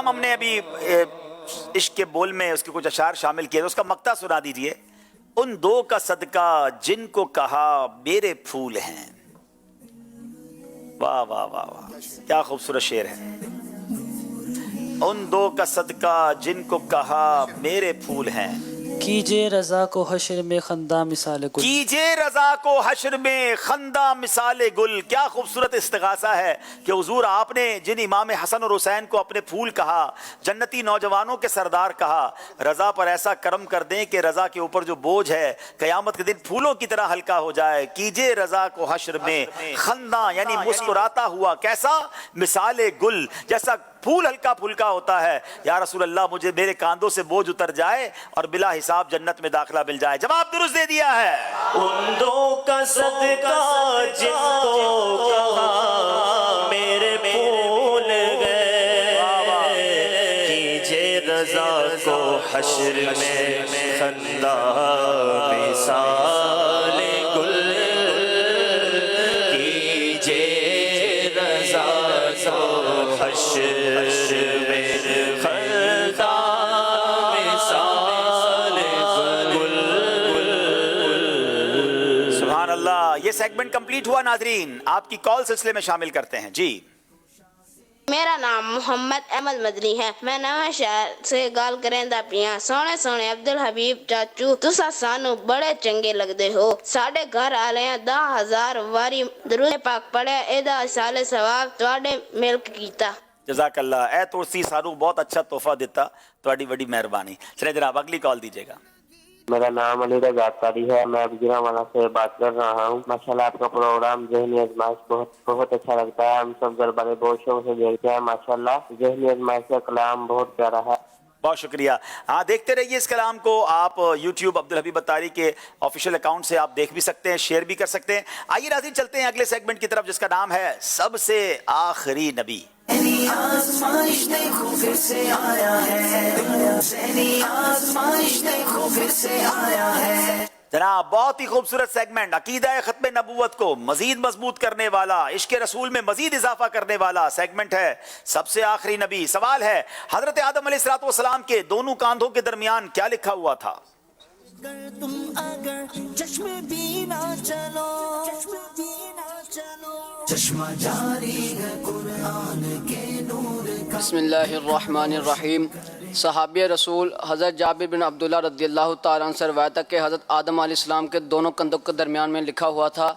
ہم نے ابھی عشق کے بول میں اس کے کچھ اشعار شامل کیے, اس کا مقطع سنا دیجئے. ان دو کا صدقہ جن کو کہا میرے پھول ہیں. واہ واہ واہ واہ, کیا خوبصورت شعر ہے. ان دو کا صدقہ جن کو کہا میرے پھول ہیں, کیجے رضا کو حشر میں خندہ مثال گل, کیجے رضا کو حشر میں خندہ مثال گل. کیا خوبصورت استغاثہ ہے کہ حضور آپ نے جن امام حسن اور حسین کو اپنے پھول کہا, جنتی نوجوانوں کے سردار کہا, رضا پر ایسا کرم کر دیں کہ رضا کے اوپر جو بوجھ ہے قیامت کے دن پھولوں کی طرح ہلکا ہو جائے. کیجے رضا کو حشر میں خندہ یعنی مسکراتا ہوا, کیسا, مثال گل, جیسا پھول ہلکا پھلکا ہوتا ہے. یا رسول اللہ مجھے میرے کاندھوں سے بوجھ اتر جائے اور بلا حساب جنت میں داخلہ مل جائے. جواب درست دے دیا ہے. ان دو کا صدقہ جن کو کہا میرے پھول گئے, کیجے رضا کو حشر میں خندہ مثال گل, کیجے رضا کو حشر میں خندہ مثال گل. سبحان اللہ. یہ سیگمنٹ کمپلیٹ ہوا. ناظرین آپ کی کال سلسلے میں شامل کرتے ہیں. جی, میرا نام محمد احمد مدنی ہے. میں نواں شہر سے گال کریندا پیاں. سونے سونے عبد الحبیب چاچو, تسا سانو بڑے چنگے لگدے ہو. ساڈے گھر آلیاں 10,000 واری درود پاک پڑھیا, ایدا سال ثواب تواڈے ملک کیتا. جزاک اللہ. اے ترسی سانو بہت اچھا تحفہ دیتا, تواڈی بڑی مہربانی. چلے جناب اگلی کال دیجیے گا. میرا نام علی رضا اطاری ہے, میں گجرانوالہ سے بات کر رہا ہوں. ماشاءاللہ آپ کا پروگرام ذہنی آزمائش بہت اچھا لگتا ہے. ہم سب گھر والے بہت شوق سے دیکھتے ہیں. ماشاءاللہ ذہنی آزمائش کا کلام بہت پیارا ہے. بہت شکریہ. ہاں دیکھتے رہیے اس کلام کو. آپ یوٹیوب عبدالحبیب اتاری کے آفیشیل اکاؤنٹ سے آپ دیکھ بھی سکتے ہیں, شیئر بھی کر سکتے ہیں. آئیے ناظرین چلتے ہیں اگلے سیگمنٹ کی طرف جس کا نام ہے سب سے آخری نبی. آزمائش دیکھو پھر سے آیا ہے, ذہنی آزمائش دیکھو پھر سے آیا ہے. जनाब बहुत ही खूबसूरत सेगमेंट, अकीदा खत्म नबूवत को मजीद मजबूत करने वाला, इश्क रसूल में मजीद इजाफा करने वाला सेगमेंट है सबसे आखिरी नबी। सवाल है, हजरत आदम अलैहिस्सलाम के दोनों कांधों के दरमियान क्या लिखा हुआ था? तुम अगर चश्मे भी ना चलो, चश्मा जारी है कुरान के नूर का। बिस्मिल्लाहिर्रहमानिर्रहीम। सहाबी रसूल हज़रत जाबिर बिन अब्दुल्ला रज़ियल्लाहु ताला अन्हु से रवायत है कि हज़रत आदम अलैहिस्सलाम के दोनों कंधों के दरमियान में लिखा हुआ था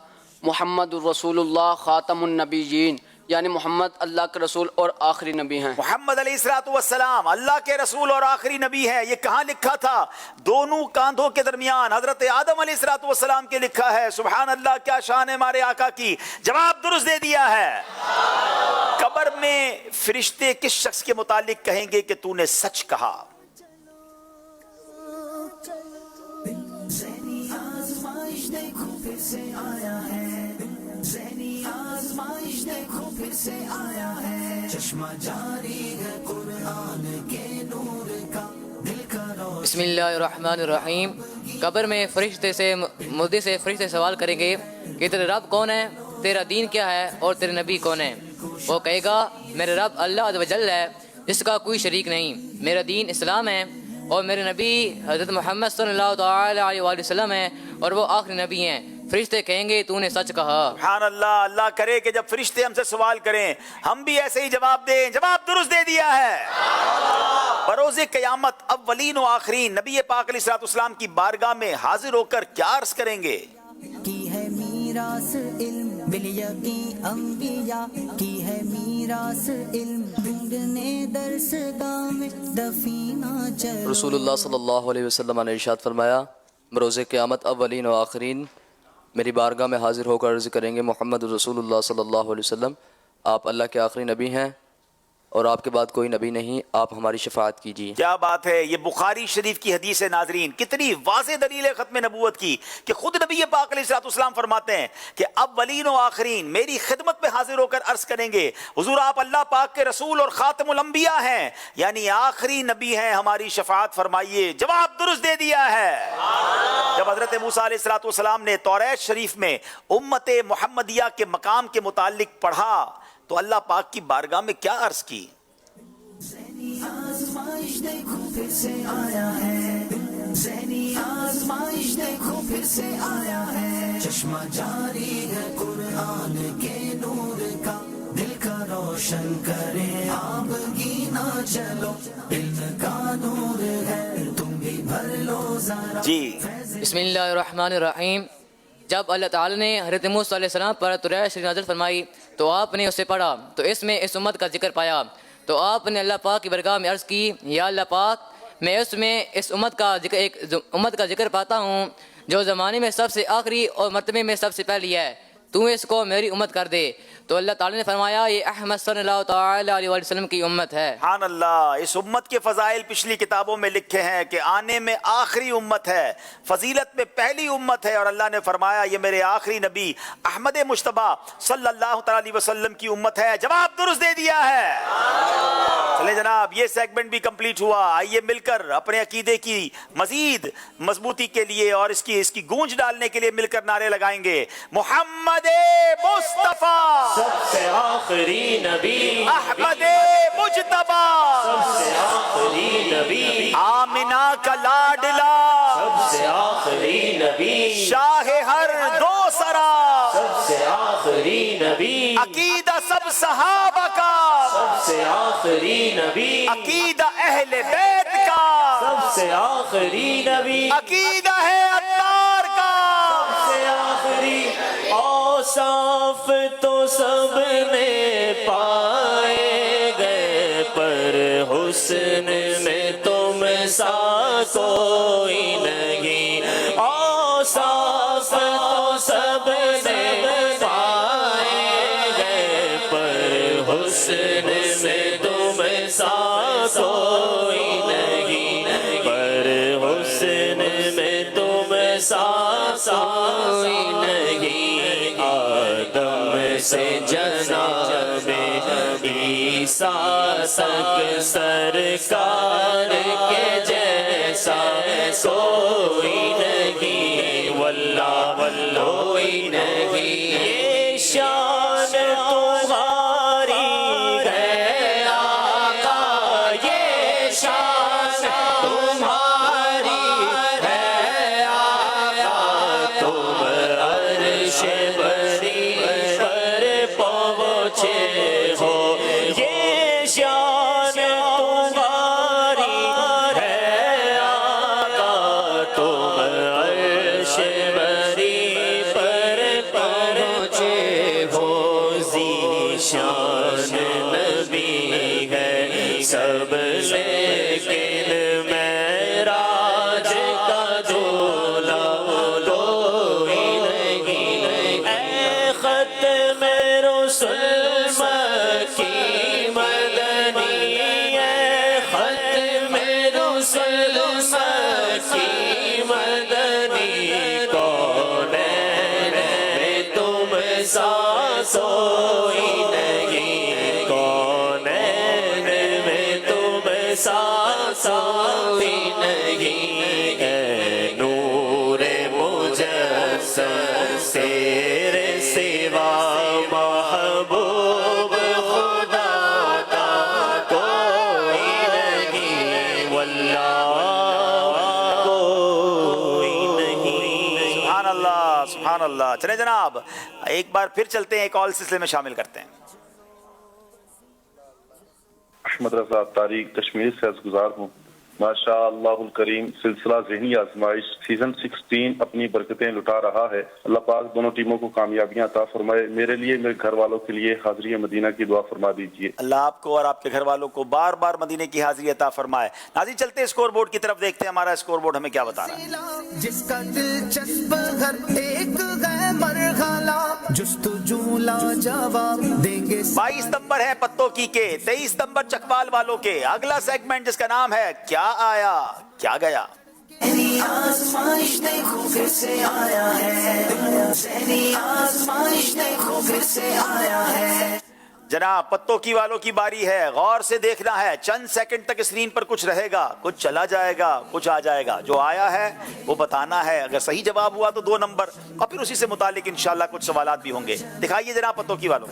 मुहम्मदुर रसूलुल्लाह खातमुन नबिय्यीन, यानी मोहम्मद अल्लाह के रसूल और आखिरी नबी हैं। मोहम्मद अलैहिस्सलाम अल्लाह के रसूल और आखिरी नबी हैं। ये कहाँ लिखा था? दोनों कांधों के दरमियान हजरत आदम अलैहिस्सलाम के लिखा है। सुभान अल्लाह, क्या शान है हमारे आका की। जवाब दुरुस्त दे दिया है। कब्र में फरिश्ते किस शख्स के मुतालिक कहेंगे कि तूने सच कहा? बिस्मिल्लाहिर्रहमानिर्रहीम। कब्र में फरिश्ते से मुर्दे से फरिश्ते सवाल करेंगे कि तेरा रब कौन है, तेरा दीन क्या है और तेरे नबी कौन है। वो कहेगा मेरा रब अल्लाह अज़्ज़ व जल्ल है जिसका कोई शरीक नहीं, मेरा दीन इस्लाम है और मेरे नबी हज़रत मोहम्मद सल्लल्लाहु अलैहि वसल्लम है और वो आखिरी नबी हैं। फरिश्ते कहेंगे तूने सच कहा। सुभान अल्लाह, अल्लाह करे कि जब फरिश्ते हमसे सवाल करें हम भी ऐसे ही जवाब दें। जवाब दुरुस्त दे दिया है। बरोज़े क़यामत अव्वलीन व आखिरीन नबी पाक अलैहिस्सलाम की बारगाह में हाजिर होकर क्या अर्ज करेंगे? की है मीरास इल्म बिलयकी अंबिया, की है मीरास इल्म ढूंढने दरसगाह में दफीना चलो। रसूलुल्लाह सल्लल्लाहु अलैहि वसल्लम ने इरशाद फरमाया, बरोज़े क़यामत अव्वलीन व आखिरीन मेरी बारगाह में हाजिर होकर अर्ज़ करेंगे मोहम्मद रसूलुल्लाह सल्लल्लाहु अलैहि वसल्लम, आप अल्लाह के आखिरी नबी हैं और आपके बाद कोई नबी नहीं, आप हमारी शफाअत कीजिए। क्या बात है। ये बुखारी शरीफ की हदीस है नाजरीन, कितनी वाज़ेह दलील है खत्म नबूवत की कि खुद नबी पाक अलैहिस्सलाम फरमाते हैं कि अव्वलीन व आखिरीन मेरी खिदमत में हाजिर होकर अर्ज करेंगे हुजूर आप अल्लाह पाक के रसूल और खातमुल अंबिया हैं, यानी आखिरी नबी हैं, हमारी शफाअत फरमाइए। जवाब दुरुस्त दे दिया है। जब हजरत मूसा अलैहिस्सलाम ने तौरात शरीफ में उम्मत मुहम्मदिया के मकाम के मुतालिक पढ़ा तो अल्लाह पाक की बारगाह में क्या अर्ज की? आज़माइश देखो फिर से आया है, ज़हनी आज़माइश देखो फिर से आया है। चश्मा जारी है कुरान के नूर का, दिल का रोशन करे आप गीना चलो, इल्म का नूर है तुम भी भर लो जरा। जी बिस्मिल्लाहिर्रहमानिर्रहीम। जब अल्लाह ताला ने हज़रत मूसा अलैहिस्सलाम पर तौरात शरीफ नाज़िल फरमाई तो आपने उसे पढ़ा तो इसमें इस उम्मत का जिक्र पाया तो आपने अल्लाह पाक की बरगाह में अर्ज़ की, या अल्लाह पाक मैं इसमें इस उम्मत का जिक्र पाता हूँ जो ज़माने में सबसे आखिरी और मरतबे में सबसे पहली है, तू इसको मेरी उम्मत कर दे। तो अल्लाह ताला ने फरमाया ये अहमद सल्लल्लाहु अलैहि वसल्लम की उम्मत है। सुभान अल्लाह, इस उम्मत के फजाइल पिछली किताबों में लिखे हैं कि आने में आखिरी उम्मत है, फजीलत में पहली उम्मत है और अल्लाह ने फरमाया ये मेरे आखिरी नबी अहमद मुश्तबा सल्लल्लाहु अलैहि वसल्लम की उम्मत है। जवाब दुरुस्त दे दिया है। चले जनाब, ये सेगमेंट भी कंप्लीट हुआ। आइए मिलकर अपने अकीदे की मजीद मजबूती के लिए और इसकी गूंज डालने के लिए मिलकर नारे लगाएंगे। मोहम्मद मुस्तफा सबसे आखिरी नबी, अहमद मुज्तबा सबसे आखिरी नबी, आमिना का लाडला सबसे आखिरी नबी, शाह हर दो सरा सबसे आखिरी नबी, अकीदा सब सहाबा का सबसे आखिरी नबी, अकीदा अहले बैत का सबसे आखिरी नबी, अकीदा है अत्तार का सबसे आखिरी। औसाफ तो सब में पाए गए पर हुस्न में तुम सा कोई नहीं। औसाफ तो सब में पाए गए पर हुस्न में तुम सा कोई नहीं, पर हुस्न में तुम सा कोई नहीं। आदम से जनाबे ईसा तक सरकार के जैसा कोई नहीं। واللہ کوئی نہیں، یہ شان تمہاری ہے آقا، یہ شان تمہاری ہے آقا، تم عرش بری پر پہنچے ہو، یہ شان تمہاری ہے آقا، تم عرش بری پر پہنچے ہو، ذیشان نبی ہے سب لیکن معراج کا دولہ کوئی نہیں، اے ختم رسل مکی مدنی، اے ختم رسل مکی مدنی، کونین میں تم سا کوئی نہیں، کونین میں تم سا کوئی نہیں، اے نور مجسم تیرے سوا محبوب خدا کا کوئی نہیں، واللہ کوئی نہیں۔ سبحان اللہ سبحان اللہ۔ چلیں جناب ایک بار پھر چلتے ہیں، ایک اور سلسلے میں شامل کرتے ہیں۔ احمد رضا طارق کشمیر سے عرض گزار ہوں۔ ماشاء اللہ الکریم سلسلہ ذہنی آزمائش سیزن 16 اپنی برکتیں لٹا رہا ہے۔ اللہ پاک دونوں ٹیموں کو کامیابیاں عطا فرمائے۔ میرے لیے، میرے گھر والوں کے لیے حاضری مدینہ کی دعا فرما دیجیے۔ اللہ آپ کو اور آپ کے گھر والوں کو بار بار مدینے کی حاضری عطا فرمائے۔ ناظرین چلتے ہیں اسکور بورڈ کی طرف، دیکھتے ہیں ہمارا اسکور بورڈ ہمیں کیا بتا رہا ہے۔ جس کا دلچسپ گھر ایک ہے مرحلہ، جستجو لاجواب دیں گے۔ 22 نمبر ہے پتوں کی کے، 23 نمبر چکوال والوں کے۔ اگلا سیگمنٹ جس کا نام ہے کیا آیا کیا گیا۔ ذہنی آزمائش دیکھو پھر سے آیا ہے، ذہنی آزمائش دیکھو پھر سے آیا ہے۔ جناب پتوں کی والوں کی باری ہے، غور سے دیکھنا ہے، چند سیکنڈ تک اسکرین پر کچھ رہے گا، کچھ چلا جائے گا، کچھ آ جائے گا۔ جو آیا ہے وہ بتانا ہے، اگر صحیح جواب ہوا تو 2 نمبر، اور پھر اسی سے متعلق انشاءاللہ کچھ سوالات بھی ہوں گے۔ دکھائیے جناب پتوں کی والوں۔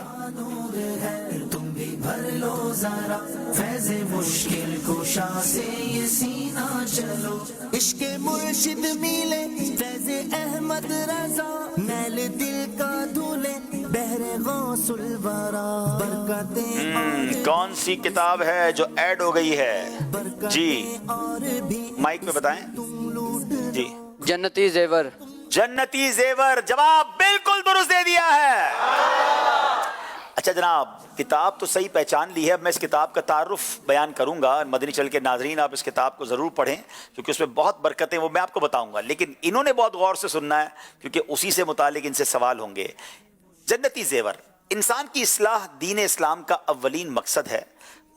تم بھی بھر لو ذرا فیض مشکل کوشا سے یہ سینہ چلو، عشق مرشد ملے فیض احمد رضا، میل دل کا دھولے بحر غوث الورا، برکتیں کون سی کتاب ہے جو ایڈ ہو گئی ہے؟ جی مائک پہ بتائیں جی۔ جنتی زیور۔ جنتی زیور جواب بالکل درست دے دیا ہے۔ اچھا جناب کتاب تو صحیح پہچان لی ہے، اب میں اس کتاب کا تعارف بیان کروں گا۔ مدنی چینل کے ناظرین آپ اس کتاب کو ضرور پڑھیں کیونکہ اس میں بہت برکتیں وہ میں آپ کو بتاؤں گا، لیکن انہوں نے بہت غور سے سننا ہے کیونکہ اسی سے متعلق ان سے سوال ہوں گے۔ جنتی زیور، انسان کی اصلاح دین اسلام کا اولین مقصد ہے۔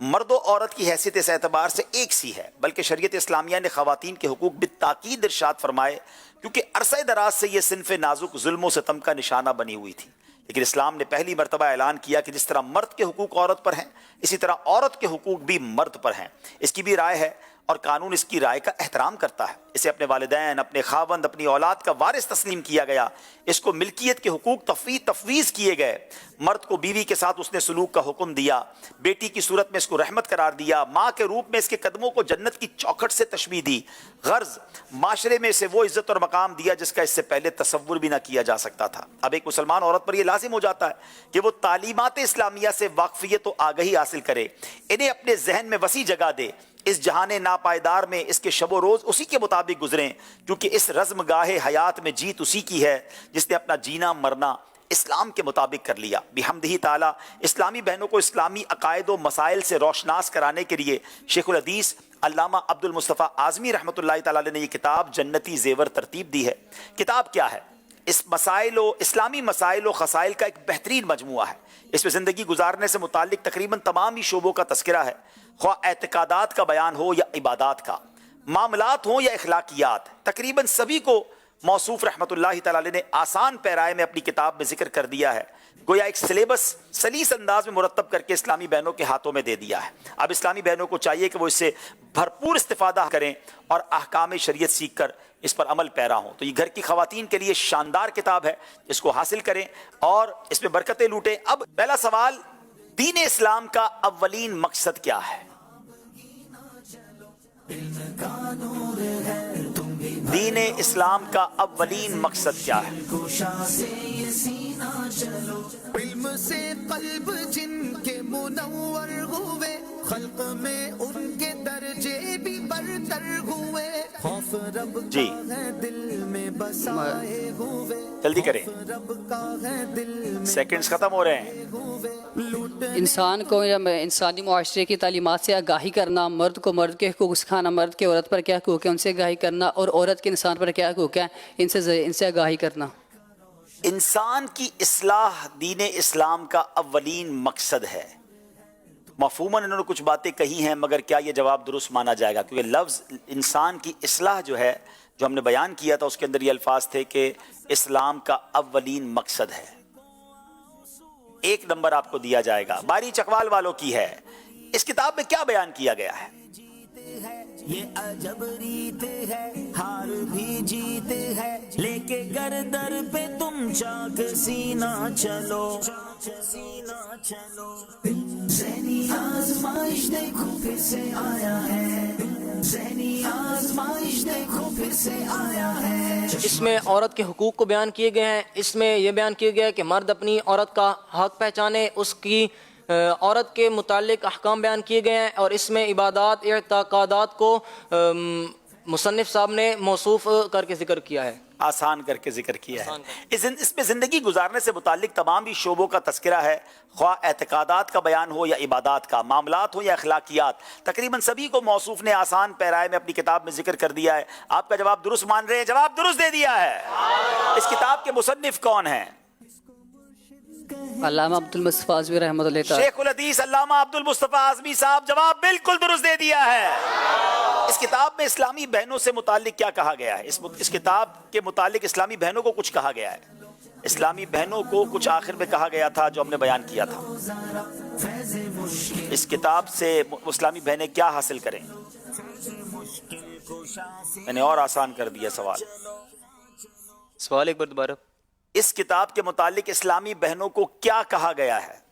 مرد و عورت کی حیثیت اس اعتبار سے ایک سی ہے، بلکہ شریعت اسلامیہ نے خواتین کے حقوق بالتاکید ارشاد فرمائے کیونکہ عرصہ دراز سے یہ صنف نازک ظلم و ستم کا نشانہ بنی ہوئی تھی، لیکن اسلام نے پہلی مرتبہ اعلان کیا کہ جس طرح مرد کے حقوق عورت پر ہیں اسی طرح عورت کے حقوق بھی مرد پر ہیں۔ اس کی بھی رائے ہے اور قانون اس کی رائے کا احترام کرتا ہے۔ اسے اپنے والدین، اپنے خاوند، اپنی اولاد کا وارث تسلیم کیا گیا۔ اس کو ملکیت کے حقوق تفویض کیے گئے۔ مرد کو بیوی کے ساتھ اس نے سلوک کا حکم دیا، بیٹی کی صورت میں اس کو رحمت قرار دیا، ماں کے روپ میں اس کے قدموں کو جنت کی چوکھٹ سے تشبیہ دی۔ غرض معاشرے میں اسے وہ عزت اور مقام دیا جس کا اس سے پہلے تصور بھی نہ کیا جا سکتا تھا۔ اب ایک مسلمان عورت پر یہ لازم ہو جاتا ہے کہ وہ تعلیمات اسلامیہ سے واقفیت و آگہی حاصل کرے، انہیں اپنے ذہن میں وسیع جگہ دے، اس جہان ناپائیدار میں اس کے شب و روز اسی کے مطابق گزریں، کیونکہ اس رزم گاہ حیات میں جیت اسی کی ہے جس نے اپنا جینا مرنا اسلام کے مطابق کر لیا۔ بحمدہ تعالی اسلامی بہنوں کو اسلامی عقائد و مسائل سے روشناس کرانے کے لیے شیخ الحدیث علامہ عبد المصطفیٰ اعظمی رحمۃ اللہ تعالی علیہ نے یہ کتاب جنتی زیور ترتیب دی ہے۔ کتاب کیا ہے؟ اس اسلامی مسائل و خسائل کا ایک بہترین مجموعہ ہے۔ اس میں زندگی گزارنے سے متعلق تقریباً تمام ہی شعبوں کا تذکرہ ہے، خواہ اعتقادات کا بیان ہو یا عبادات کا، معاملات ہوں یا اخلاقیات، تقریباً سبھی کو मौसूफ रहमतुल्लाहि तआला अलैह ने आसान पैराए में अपनी किताब में जिक्र कर दिया है, गोया एक सिलेबस सलीस अंदाज में मुरतब करके इस्लामी बहनों के हाथों में दे दिया है। अब इस्लामी बहनों को चाहिए कि वो इससे भरपूर इस्तिफादा करें और अहकाम शरीयत सीख कर इस पर अमल पैरा हों। तो ये घर की खवातीन के लिए शानदार किताब है, इसको हासिल करें और इसमें बरकतें लूटें। अब पहला सवाल, दीन इस्लाम का अव्वलीन मकसद क्या है? दीन इस्लाम का अव्वलीन मकसद क्या है? इल्म से कल्ब जिनके मुनव्वर हुए, खल्क में उनके दर्जे भी बरतर हुए, खौफ रब का है दिल में बसाए हुए, जल्दी करें, रब का है दिल में सेकंड्स खत्म हो रहे हैं। इंसान को या इंसानी मुआशरे की तालीमात से आगाही करना, मर्द को मर्द के हुकूक सिखाना, मर्द के औरत पर क्या हुकूक है उनसे आगाही करना, और औरत के इंसान पर क्या हुकूक है इनसे आगाही करना। इंसान की इस्लाह दीन इस्लाम का अव्वलीन मकसद है। मफहूमन इन्होंने कुछ बातें कही हैं, मगर क्या ये जवाब दुरुस्त माना जाएगा? क्योंकि लफ्ज़ इंसान की इस्लाह जो है, जो हमने बयान किया था, उसके अंदर ये अल्फाज थे कि इस्लाम का अव्वलीन मकसद है। 1 नंबर आपको दिया जाएगा। बारी चकवाल वालों की है। इस किताब में क्या बयान किया गया है? ये अजब रीत है, हार भी जीते है, लेके गर्दर पे तुम चाक सीना चलो, सीना चलो। ज़हनी आज़माइश देखो फिर से आया है, ज़हनी आज़माइश देखो फिर से आया है। इसमें औरत के हुकूक को बयान किए गए हैं। इसमें यह बयान किया गया है कि मर्द अपनी औरत का हक पहचाने, उसकी औरत के मुतालिक अहकाम बयान किए गए हैं, और इसमें इबादात इअ्तिकादात को मुसन्निफ साहब ने मौसूफ करके जिक्र किया है, आसान करके जिक्र किया है। इसमें ज़िंदगी गुजारने से मुतालिक तमाम ही शोबों का तस्करा है, ख्वाह एतकादात का बयान हो या इबादात का, मामलात हो या अखलाकियात, तकरीबन सभी को मौसूफ ने आसान पैराए में अपनी किताब में जिक्र कर दिया है। आपका जवाब दुरुस्त मान रहे हैं? जवाब दुरुस्त दे दिया है। इस किताब के मुसन्निफ कौन हैं? अल्लामा अब्दुल मुस्तफा आज़मी रहमतुल्लाह तआला। शेखुल हदीस अल्लामा अब्दुल मुस्तफा आज़मी साहब, जवाब बिल्कुल दुरुस्त दे दिया है। इस किताब में इस्लामी बहनों से मुतालिक क्या कहा गया है? इस किताब के मुतालिक इस्लामी बहनों को कुछ कहा गया है। इस्लामी बहनों को कुछ आखिर में कहा गया था, जो हमने बयान किया था। इस किताब से इस्लामी बहनें क्या हासिल करें? मैंने और आसान कर दिया सवाल। सवाल एक बार दोबारा। इस किताब के मुतालिक इस्लामी बहनों को क्या कहा गया है?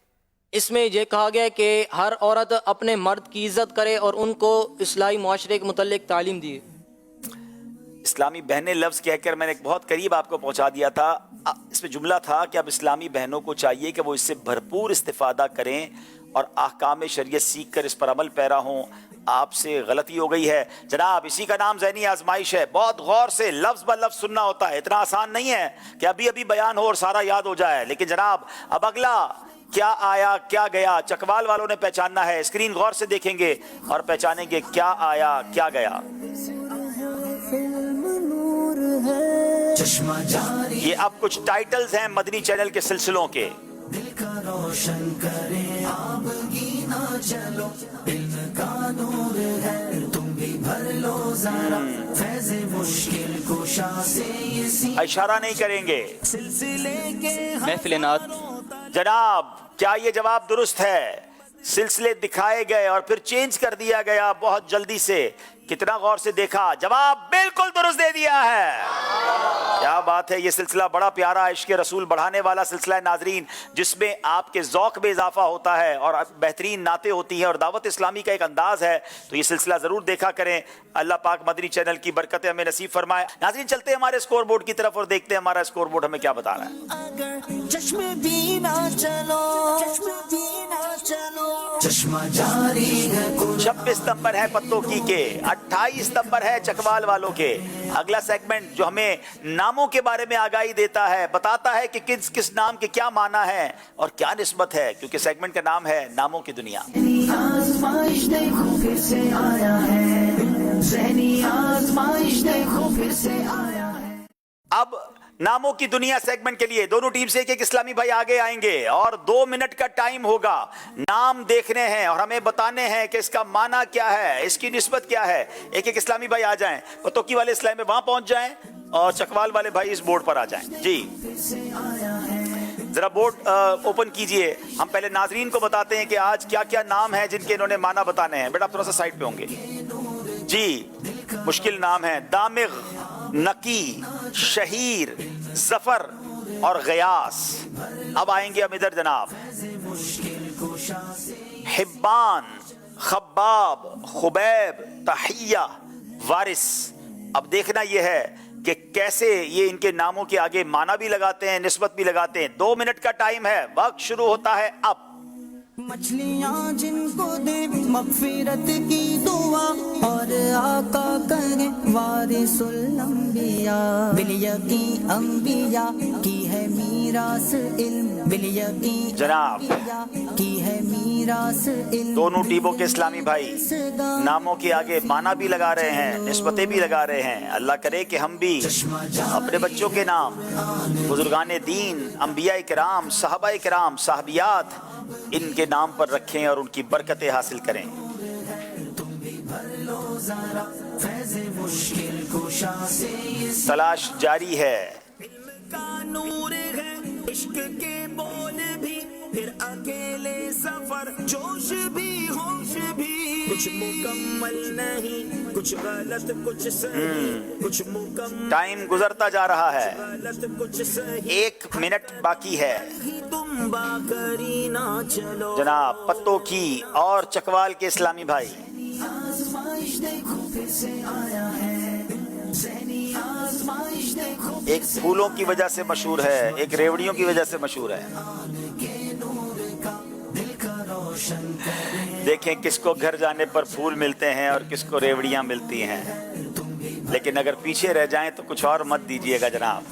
इसमें यह कहा गया है कि हर औरत अपने मर्द की इज्जत करे और उनको इस्लामी मुआशरे के मुतालिक तालीम दिए। इस्लामी बहनें लफ्ज़ कहकर मैंने एक बहुत करीब आपको पहुंचा दिया था। इसमें जुमला था कि अब इस्लामी बहनों को चाहिए कि वो इससे भरपूर इस्तिफादा करें और अहकाम शरीयत सीख कर इस पर अमल पैरा हों। आपसे गलती हो गई है जनाब, इसी का नाम ज़हनी आजमाइश है। बहुत गौर से लफ्ज़ ब लफ्ज़ सुनना होता है, इतना आसान नहीं है कि अभी अभी बयान हो और सारा याद हो जाए। लेकिन जनाब, अब अगला क्या आया क्या गया चकवाल वालों ने पहचानना है। स्क्रीन गौर से देखेंगे और पहचानेंगे क्या आया क्या गया। ये अब कुछ टाइटल्स हैं मदनी चैनल के सिलसिलों के। दिल का रोशन करे आप गीना चलो, इल्म का नूर है तुम भी भर लो जरा, फैज़े मुश्किल कुशा से ये इशारा नहीं करेंगे सिलसिले के महफिल नात। जनाब, क्या ये जवाब दुरुस्त है? सिलसिले दिखाए गए और फिर चेंज कर दिया गया बहुत जल्दी से। कितना गौर से देखा, जवाब बिल्कुल दुरुस्त दे दिया है। क्या बात है। ये सिलसिला बड़ा प्यारा इश्क रसूल बढ़ाने वाला सिलसिला है नाजरीन, जिसमें आपके ज़ौक़ में इजाफा होता है और बेहतरीन नाते होती हैं और दावत इस्लामी का एक अंदाज़ है। तो ये सिलसिला ज़रूर देखा करें। अल्लाह पाक मदनी चैनल की बरकतें हमें नसीब फरमाए। नाजरीन, चलते हैं हमारे स्कोर बोर्ड की तरफ और देखते हैं हमारा स्कोर बोर्ड हमें क्या बता रहा है। अगर चश्मे भी ना चलो, चश्मा जारी है। 26 नंबर है पत्तों के, 28 नंबर है चकवाल वालों के। अगला सेगमेंट जो हमें नामों के बारे में आगाही देता है, बताता है कि किस किस नाम के क्या माना है और क्या निस्बत है, क्योंकि सेगमेंट का नाम है नामों की दुनिया। आज़माइश देखो फिर से आया है, ज़हनी आज़माइश देखो फिर से आया है। अब नामों की दुनिया सेगमेंट के लिए दोनों टीम से एक एक इस्लामी भाई आगे आएंगे और 2 मिनट का टाइम होगा। नाम देखने हैं और हमें बताने हैं कि इसका माना क्या है, इसकी निस्बत क्या है। एक एक इस्लामी भाई आ जाएं, पतोकी वाले इस्लामी में वहां पहुंच जाएं और चकवाल वाले भाई इस बोर्ड पर आ जाएं। जी जरा बोर्ड ओपन कीजिए। हम पहले नाजरीन को बताते हैं कि आज क्या क्या नाम है जिनके इन्होंने माना बताने हैं। बेटा आप थोड़ा सा साइड पे होंगे जी। मुश्किल नाम है दामिग, नकी, शहीर, जफर और गयास। अब आएंगे हम इधर जनाब। हिब्बान, खब्बाब, खुबैब, तहिया, वारिस। अब देखना यह है कि कैसे ये इनके नामों के आगे माना भी लगाते हैं, निस्बत भी लगाते हैं। 2 मिनट का टाइम है, वक्त शुरू होता है अब। मछलियाँ जिनको दे मगफिरत की दुआ और आका करे वारिसुल अंबिया, बिलियकी अंबिया की है मीरास इल्म, बिलियकी जनाब की है मीरास इल्म। दोनों टीमों के इस्लामी भाई नामों के आगे माना भी लगा रहे हैं, निस्बतें भी लगा रहे हैं। अल्लाह करे कि हम भी अपने बच्चों के नाम बुजुर्गाने दीन, अंबिया इकराम, सहाबा इकराम, साहबियात इनके नाम पर रखें और उनकी बरकतें हासिल करें। तलाश जारी है। इश्क के बोल भी फिर अकेले सफर, जोश भी होश भी, कुछ मुकम्मल नहीं, कुछ गलत कुछ सही, कुछ मुकम्मल। टाइम गुजरता जा रहा है, गलत कुछ सही, 1 मिनट बाकी है। तुम बाकरी ना चलो जनाब पत्तों की और चकवाल के इस्लामी भाई। आज़माइश देखो फिर से आया है, ज़हनी आज़माइश देखो। एक फूलों की वजह से मशहूर है, एक रेवड़ियों की वजह से मशहूर है। देखें किसको घर जाने पर फूल मिलते हैं और किसको रेवड़ियां मिलती हैं। लेकिन अगर पीछे रह जाएं तो कुछ और मत दीजिएगा जनाब।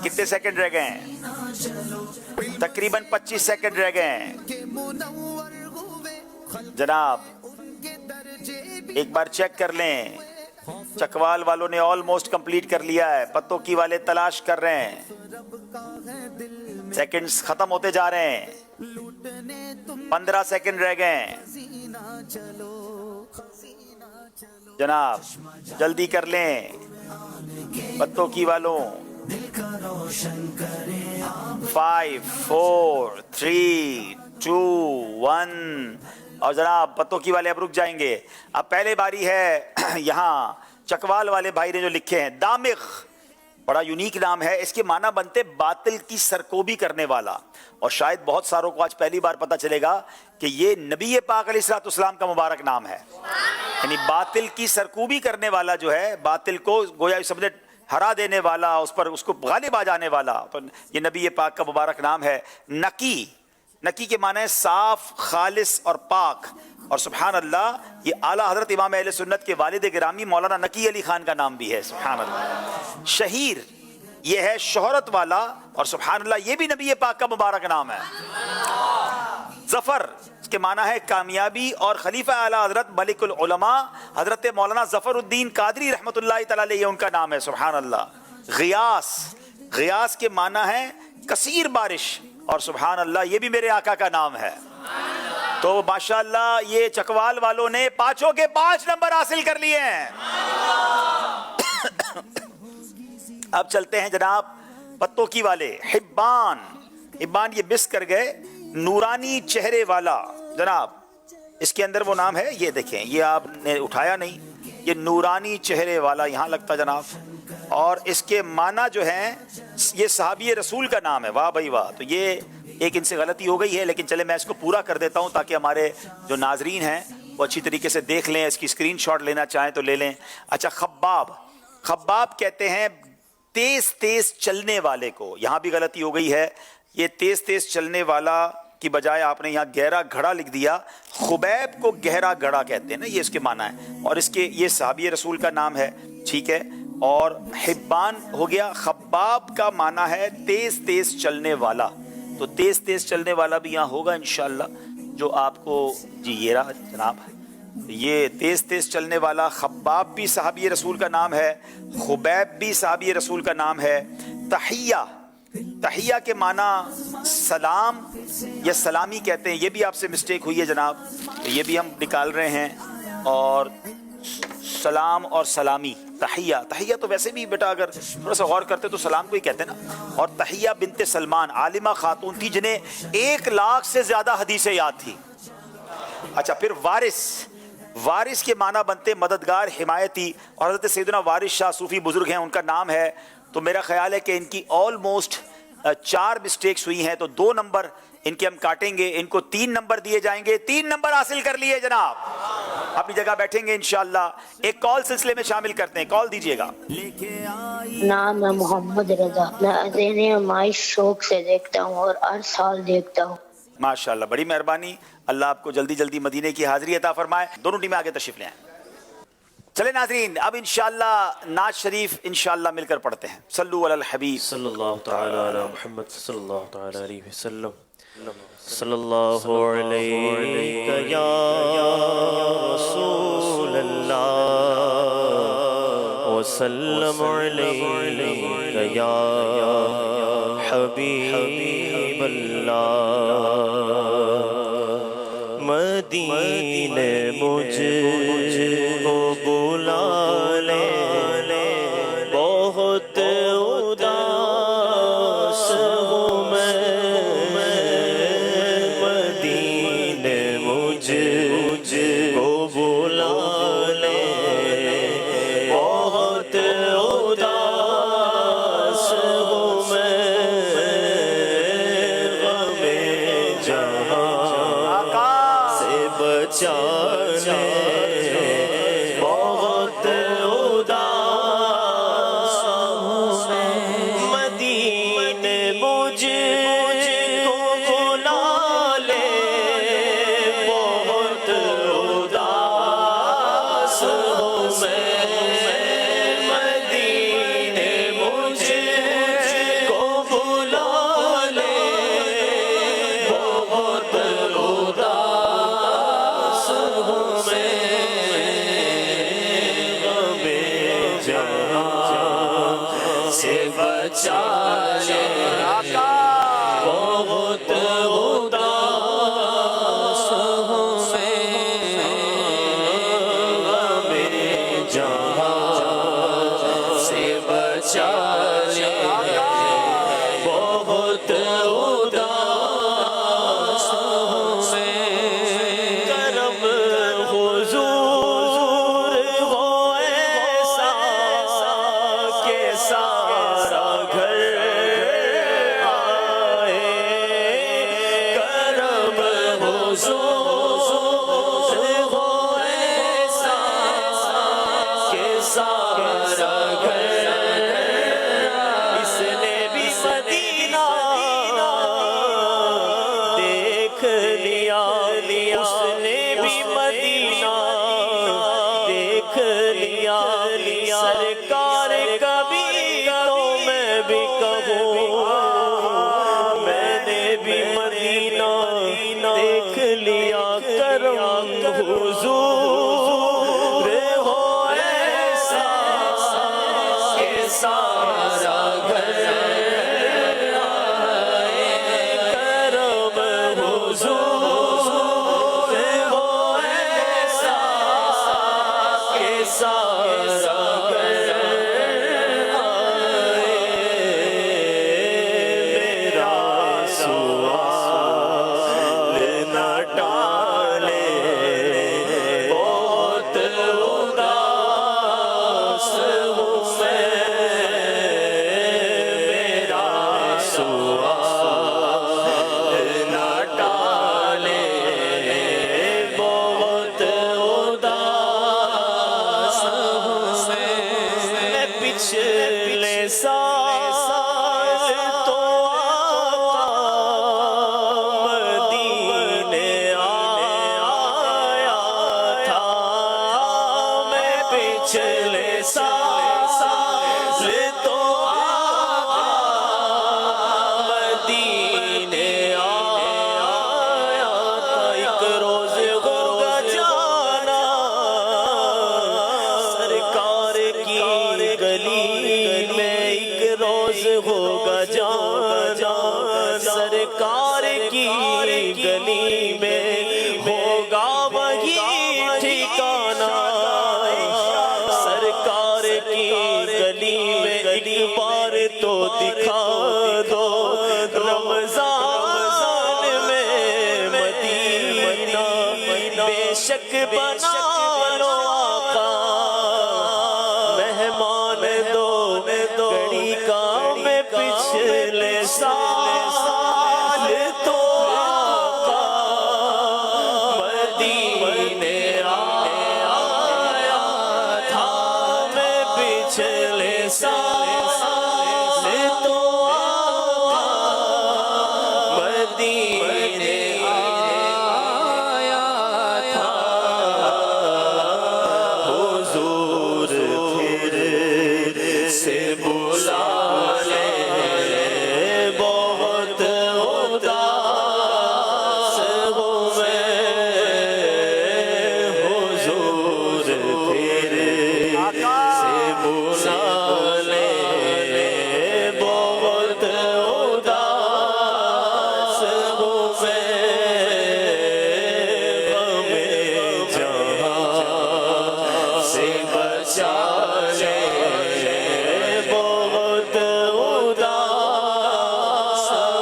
कितने सेकंड रह गए हैं? तकरीबन 25 सेकंड रह गए हैं जनाब। एक बार चेक कर लें। चकवाल वालों ने ऑलमोस्ट कंप्लीट कर लिया है, पत्तों की वाले तलाश कर रहे हैं। सेकंड्स खत्म होते जा रहे हैं, 15 सेकंड रह गए जनाब। जल्दी कर लें पत्तों की वालों। 5 4 3 2 1 और जनाब पत्तों की वाले अब रुक जाएंगे। अब पहले बारी है यहाँ चकवाल वाले भाई ने जो लिखे हैं दामिग। बड़ा यूनिक नाम है, इसके माना बनते बातिल की सरकोबी करने वाला। और शायद बहुत सारों को आज पहली बार पता चलेगा कि ये नबी पाक अलैहिस्सलाम का मुबारक नाम है। यानी बातिल की सरकोबी करने वाला जो है, बातिल को गोया समझे हरा देने वाला, उस पर उसको गालिब आ जाने वाला, तो ये नबी पाक का मुबारक नाम है। नकी, नकी के माने साफ, खालिस और पाक। और सुभान अल्लाह, ये आला हजरत इमाम अहले सुन्नत के वालिद गिरामी मौलाना नकी अली खान का नाम भी है। सुभान अल्लाह। शहीर, ये है शोहरत वाला, और सुभान अल्लाह ये भी नबी पाक का मुबारक नाम है। जफर, इसके माना है कामयाबी, और खलीफा आला हजरत मलिकुल उलमा हजरत मौलाना जफरुद्दीन कादरी रहमतुल्लाह तआला अलैह, ये उनका नाम है। सुभान अल्लाह। गियास, गियास के माना है कसीर बारिश, और सुभान अल्लाह ये भी मेरे आका का नाम है। तो माशाअल्लाह ये चकवाल वालों ने 5 के 5 नंबर हासिल कर लिए हैं। अब चलते हैं जनाब पत्तों की वाले। हिब्बान, हिब्बान ये मिस कर गए। नूरानी चेहरे वाला जनाब, इसके अंदर वो नाम है, ये देखें, ये आपने उठाया नहीं, ये नूरानी चेहरे वाला यहाँ लगता जनाब। और इसके माना जो हैं, ये सहाबी रसूल का नाम है। वाह भाई वाह। तो ये एक इनसे गलती हो गई है, लेकिन चले मैं इसको पूरा कर देता हूँ ताकि हमारे जो नाजरीन हैं वो अच्छी तरीके से देख लें, इसकी स्क्रीनशॉट लेना चाहें तो ले लें। अच्छा, खब्बाब, खब्बाब कहते हैं तेज तेज चलने वाले को। यहाँ भी गलती हो गई है, ये तेज तेज चलने वाला की बजाय आपने यहाँ गहरा घड़ा लिख दिया। खुबैब को गहरा घड़ा कहते हैं ना, ये इसके माना है। और इसके ये सहाबी रसूल का नाम है, ठीक है। और हिब्बान हो गया। खब्बाब का माना है तेज तेज चलने वाला, तो तेज तेज चलने वाला भी यहाँ होगा इंशाअल्लाह, जो आपको जी ये रहा जनाब, ये तेज तेज चलने वाला। खब्बाब भी सहाबी रसूल का नाम है, खुबैब भी सहाबी रसूल का नाम है। तहिया, तहिया के माना सलाम या सलामी कहते हैं, ये भी आपसे मिस्टेक हुई है जनाब, तो ये भी हम निकाल रहे हैं। और सलाम और सलामी, तहिया, तहिया तो वैसे भी बेटा अगर थोड़ा सा गौर करते तो सलाम को ही कहते हैं ना। और तहिया बिनते सलमान आलिमा खातून थी जिन्हें 1 लाख से ज़्यादा हदीसें याद थी। अच्छा, फिर वारिस, वारिस के माना बनते मददगार, हिमायती, और हज़रत सैयदना वारिस शाह सूफ़ी बुज़ुर्ग हैं, उनका नाम है। तो मेरा ख्याल है कि इनकी ऑलमोस्ट 4 मिस्टेक्स हुई हैं, तो 2 नंबर इनके हम काटेंगे, इनको 3 नंबर दिए जाएंगे। 3 नंबर हासिल कर लिए जनाब, अपनी जगह बैठेंगे इंशाअल्लाह। एक कॉल सिलसिले में शामिल करते हैं, कॉल दीजिएगा। नाम है मोहम्मद रजा, मैं ज़हनी आज़माइश शौक से देखता हूँ और हर साल देखता हूँ। माशाअल्लाह, बड़ी मेहरबानी, अल्लाह आपको जल्दी जल्दी मदीने की हाजिरी अता फरमाए। दोनों टीमें आगे तशरीफ ले आए। चले नाज़रीन, अब इंशाअल्लाह नाज शरीफ इंशाअल्लाह मिलकर पढ़ते हैं। सल्लु अलल हबीब सल्लल्लाहु तआला अला मुहम्मद सल्लल्लाहु तआला अलैहि वसल्लम, सल्लल्लाहु अलैका या रसूल अल्लाह व सल्लम अलैका या हबीब अल्लाह। मदीने मुझको बुला ले, बहुत उदास हूँ मैं। मदीने मुझको बुला ले, बहुत उदास हूँ मैं। गमे जहाँ से बचाने बहुत उदास हूँ मैं। मदीने मुझको बुला ले, बहुत उदास हूँ मैं। मदीने मुझको बुला ले, बहुत उदास हूँ मैं। गमे जहाँ से बचा ले, बहुत उदास हूँ मैं। गमे जहाँ से बचा ले, बहुत उदास हूँ मैं। करम हुजूर हो ऐसा के सारा घर आए। करम हुजूर हो ऐसा के सारा घर। इसने भी मदीना देख लिया, उसने भी मदीना देख लिया। सरकार कभी तो मैं भी कहूँ, मैंने भी मदीना देख लिया। करम हुजूर हो ऐसा के सारा घर आए। करम हुजूर हो ऐसा के सारा घर आए। मेरा सवाल न टाले, बहुत उदास हूँ मैं। मेरा सवाल न टाले, बहुत उदास हूँ मैं। पिछले साल तो मदीने आया था। मैं पिछले साल तो मदीने आया था। एक रोज होगा जाना सरकार की गली में, एक گلی میں ایک بار تو دکھا دو رمضان میں مدینہ بے شک بنا لو آقا مہمان دو گھڑی کا میں پچھلے سال تو آقا مدینے آیا تھا میں پچھلے سال تو آقا مدینے آیا تھا حضور پھر سے بلا لے بہت اداس ہوں میں حضور پھر سے بلا لے بہت اداس ہوں میں غم جہاں سے بچا لے بہت اداس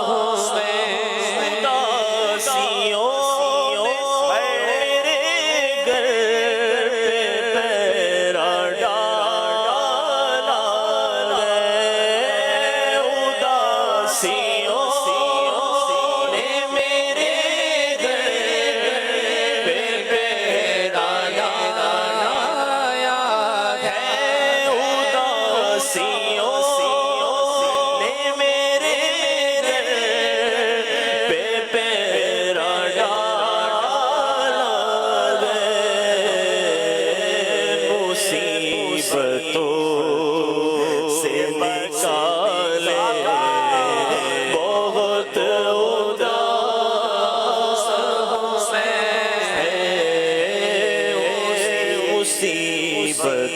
ہوں میں اداسیوں نے میرے گھر پہ پیرا ڈالا ہے اداسیوں نے میرے گھر پہ پیرا ڈالا ہے اداسیوں نے میرے گھر پہ پیرا ڈالا ہے مصیبتوں سے نکالے بہت اداس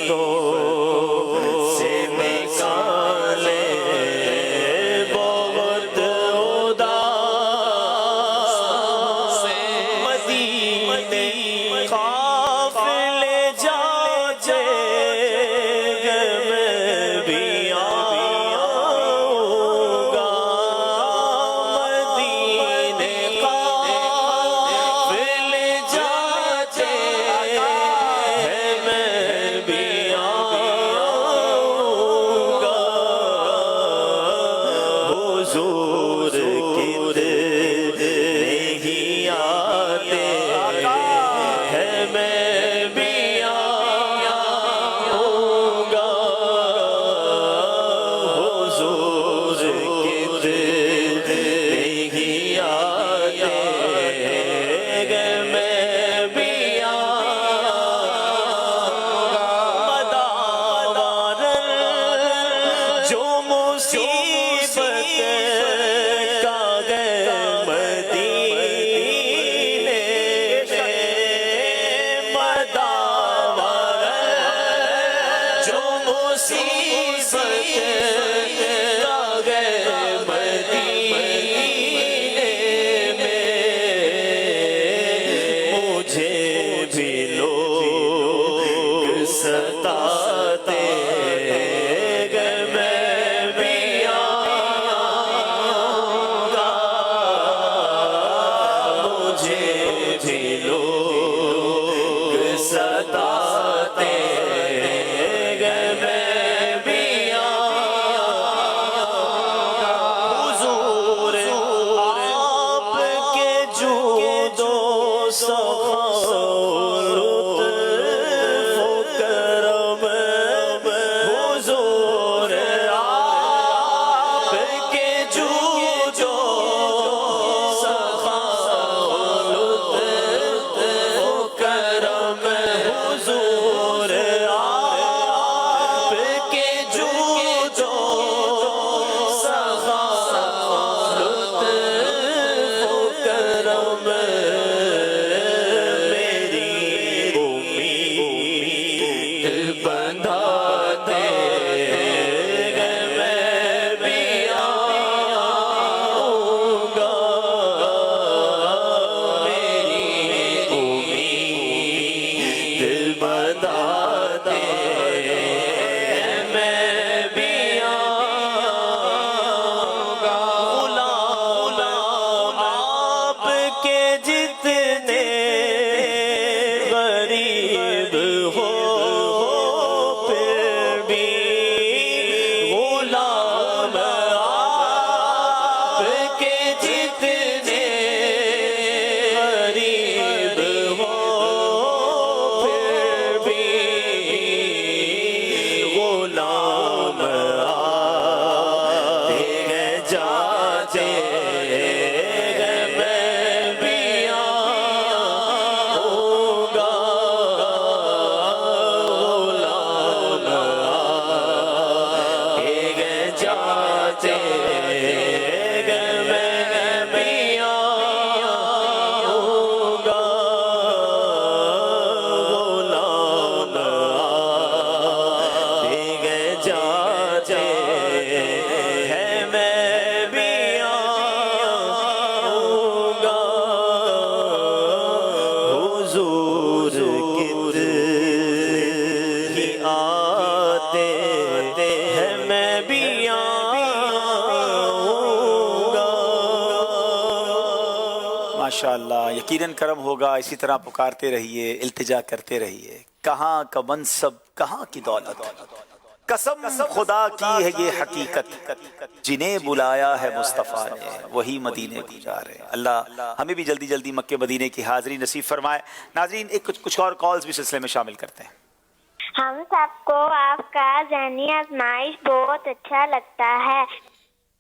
مصیبتوں سے نکالے بہت اداس مدینے قافلے جاتے میں بھی آؤں گا مدینے قافلے جاتے میں بھی آؤں گا حضور نہیں آتے ہیں میں بھی آؤں گا حضور نہیں آتے ہیں میں بھی آؤں گا مدار جو مصیبت کا گئے مدینے میں مدار جو مصیبت کا گئے مدینے میں مجھے بھی لوگ ستاتے گئے میں بھی آؤں گا مجھے بھی لوگ ستاتے گئے میں بھی آؤں گا गुलाम आते हैं जाते हैं, मैं भी आऊंगा गुलाम आते हैं जाते हैं, मैं भी आऊंगा गुलाम आते हैं जाते हैं, मैं भी आऊंगा हुजूर कितनी आते हैं, मैं भी आऊंगा। माशाअल्लाह, यकीनन करम होगा। इसी तरह पुकारते रहिए, इल्तिजा करते रहिए। कहाँ का मनसब, कहाँ की दौलत, कसम खुदा की है ये हकीकत, जिन्हें बुलाया है मुस्तफ़ा ने वही मदीने को जा रहे हैं। अल्लाह हमें भी जल्दी जल्दी मक्के मदीने की हाज़री नसीब फरमाए। नाज़रीन, एक कुछ और कॉल्स भी सिलसिले में शामिल करते हैं। हम सबको आपका ज़हनी आजमाइश बहुत अच्छा लगता है।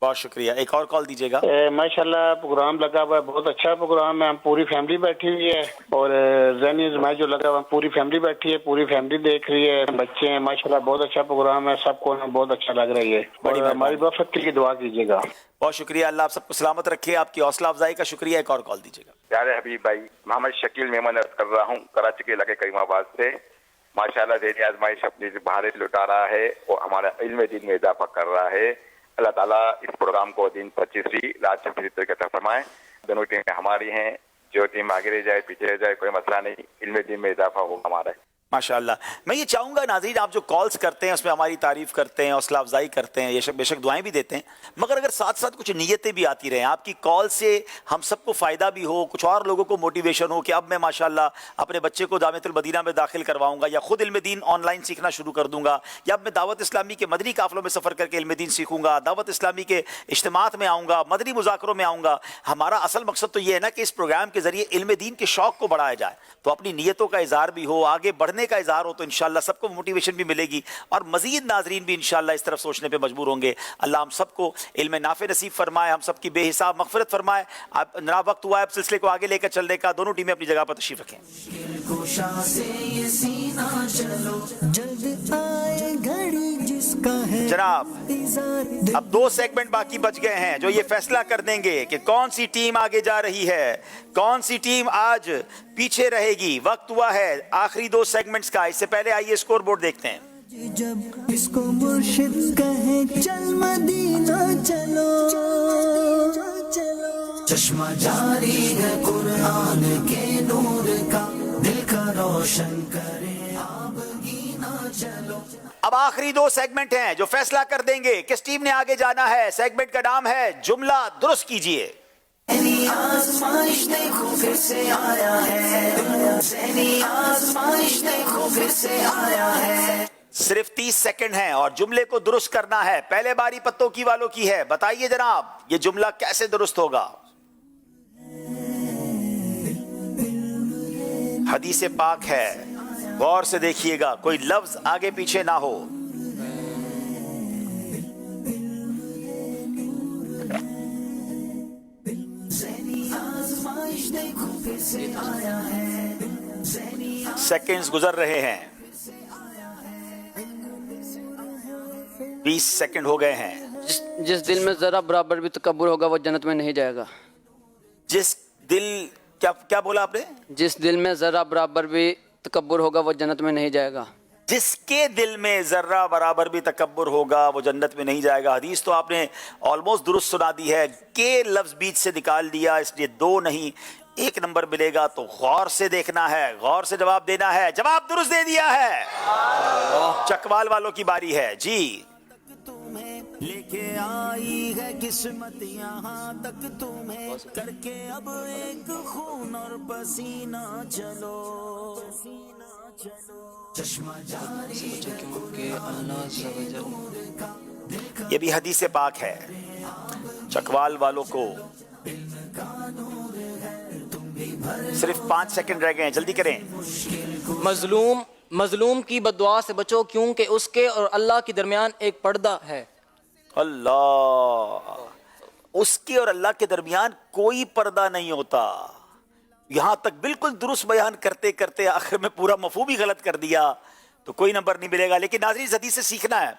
बहुत शुक्रिया। एक और कॉल दीजिएगा। माशाल्लाह प्रोग्राम लगा हुआ है, बहुत अच्छा प्रोग्राम है। हम पूरी फैमिली बैठी हुई है और ज़हनी आजमाइश जो लगा हुआ है पूरी फैमिली बैठी है, पूरी फैमिली देख रही है, बच्चे हैं। माशाल्लाह बहुत अच्छा प्रोग्राम है, सबको बहुत अच्छा लग रही है। और हमारी वफ़द की दुआ कीजिएगा। बहुत शुक्रिया। अल्लाह आप सबको सलामत रखे। आपकी हौसला अफजाई का शुक्रिया। एक और कॉल दीजिएगा। प्यारे हबीब भाई, मोहम्मद शकील मेमन अर्ज कर रहा हूँ कराची के इलाके करीमाबाद से। माशाल्लाह ज़हनी आजमाइश अपनी बहारें लुटा रहा है और हमारा इल्म दीन में इजाफा कर रहा है। अल्लाह ताला इस प्रोग्राम को दिन 25वीं रात से फिर तरीके से फरमाए। दोनों टीमें हमारी हैं, जो टीम आगे रह जाए पीछे रह जाए कोई मसला नहीं, इल्म दीन में इजाफा होगा हमारा। माशाअल्लाह। मैं ये चाहूँगा नाज़रीन, आप जो कॉल्स करते हैं उसमें हमारी तारीफ़ करते हैं, हौसला अफजाई करते हैं, ये बेशक दुआएं भी देते हैं, मगर अगर साथ साथ कुछ नीयतें भी आती रहें, आपकी कॉल से हम सबको फ़ायदा भी हो, कुछ और लोगों को मोटिवेशन हो कि अब मैं माशाअल्लाह अपने बच्चे को जामिअतुल मदीना में दाखिल करवाऊँगा, या ख़ुद इल्म दीन ऑनलाइन सीखना शुरू कर दूँगा, या अब मैं दावत इस्लामी के मदनी काफ़िलों में सफ़र करके इल्म दीन सीखूँगा, दावत इस्लामी के इज्तिमात में आऊँगा, मदनी मुज़ाकरों में आऊँगा। हमारा असल मकसद तो ये है ना कि इस प्रोग्राम के ज़रिए इल्म दीन के शौक़ को बढ़ाया जाए। तो अपनी नीयतों का इज़हार भी हो, आगे बढ़ने का इज़हार हो, तो इंशाअल्लाह सबको मोटिवेशन भी मिलेगी और मज़ीद नाज़रीन भी इंशाअल्लाह इस तरफ सोचने पे मजबूर होंगे। अल्लाह हम सबको इल्म नाफ़े नसीब फरमाए, हम सबकी बेहिसाब मग़फ़िरत फरमाए। अब ना वक्त हुआ है अब सिलसिले को आगे लेकर चलने का। दोनों टीमें अपनी जगह पर तशरीफ़ रखें। जनाब, अब 2 सेगमेंट बाकी बच गए हैं जो ये फैसला कर देंगे कि कौन सी टीम आगे जा रही है, कौन सी टीम आज पीछे रहेगी। वक्त हुआ है आखिरी 2 सेगमेंट्स का। इससे पहले आइए स्कोर बोर्ड देखते हैं। जब इसको मुर्शिद कहे चल मदीना चलो, चश्मा जारी है कुरान के नूर का, दिल का रोशन करे आबगीना चलो। अब आखिरी 2 सेगमेंट हैं जो फैसला कर देंगे किस टीम ने आगे जाना है। सेगमेंट का नाम है जुमला दुरुस्त कीजिए। आज़माइश देखो फिर से आया है, आज़माइश देखो फिर से आया है। सिर्फ 30 सेकंड हैं और जुमले को दुरुस्त करना है। पहले बारी पत्तों की वालों की है। बताइए जनाब, ये जुमला कैसे दुरुस्त होगा। हदीस पाक है, गौर से देखिएगा, कोई लफ्ज आगे पीछे ना हो। सेकंड्स गुजर रहे हैं, 20 सेकंड हो गए हैं। जिस दिल में जरा बराबर भी तकब्बुर होगा वो जन्नत में नहीं जाएगा। जिस दिल, क्या बोला आपने? जिस दिल में जरा बराबर भी तकब्बुर होगा वो जन्नत में नहीं जाएगा। जिसके दिल में जर्रा बराबर भी तकब्बुर होगा वो जन्नत में नहीं जाएगा। हदीस तो आपने ऑलमोस्ट दुरुस्त सुना दी है, के लफ्ज बीच से निकाल दिया, इसलिए 2 नहीं 1 नंबर मिलेगा। तो गौर से देखना है, गौर से जवाब देना है। जवाब दुरुस्त दे दिया है। चकवाल वालों की बारी है जी। लेके आई है किस्मत यहाँ तक तुम्हें, करके अब एक खून और पसीना चलो, चश्मा जारी ये भी हदीस पाक है। चकवाल वालों को सिर्फ 5 सेकंड रह गए हैं, जल्दी करें। मजलूम مظلوم کی بددعا سے بچو کیونکہ اس کے اور اللہ کے درمیان ایک پردہ ہے. اللہ، اس کے اور اللہ کے درمیان کوئی پردہ نہیں ہوتا. یہاں تک بالکل درست بیان کرتے کرتے آخر میں پورا مفہوم ہی غلط کر دیا تو کوئی نمبر نہیں ملے گا. لیکن ناظرین اس حدیث سے سیکھنا ہے،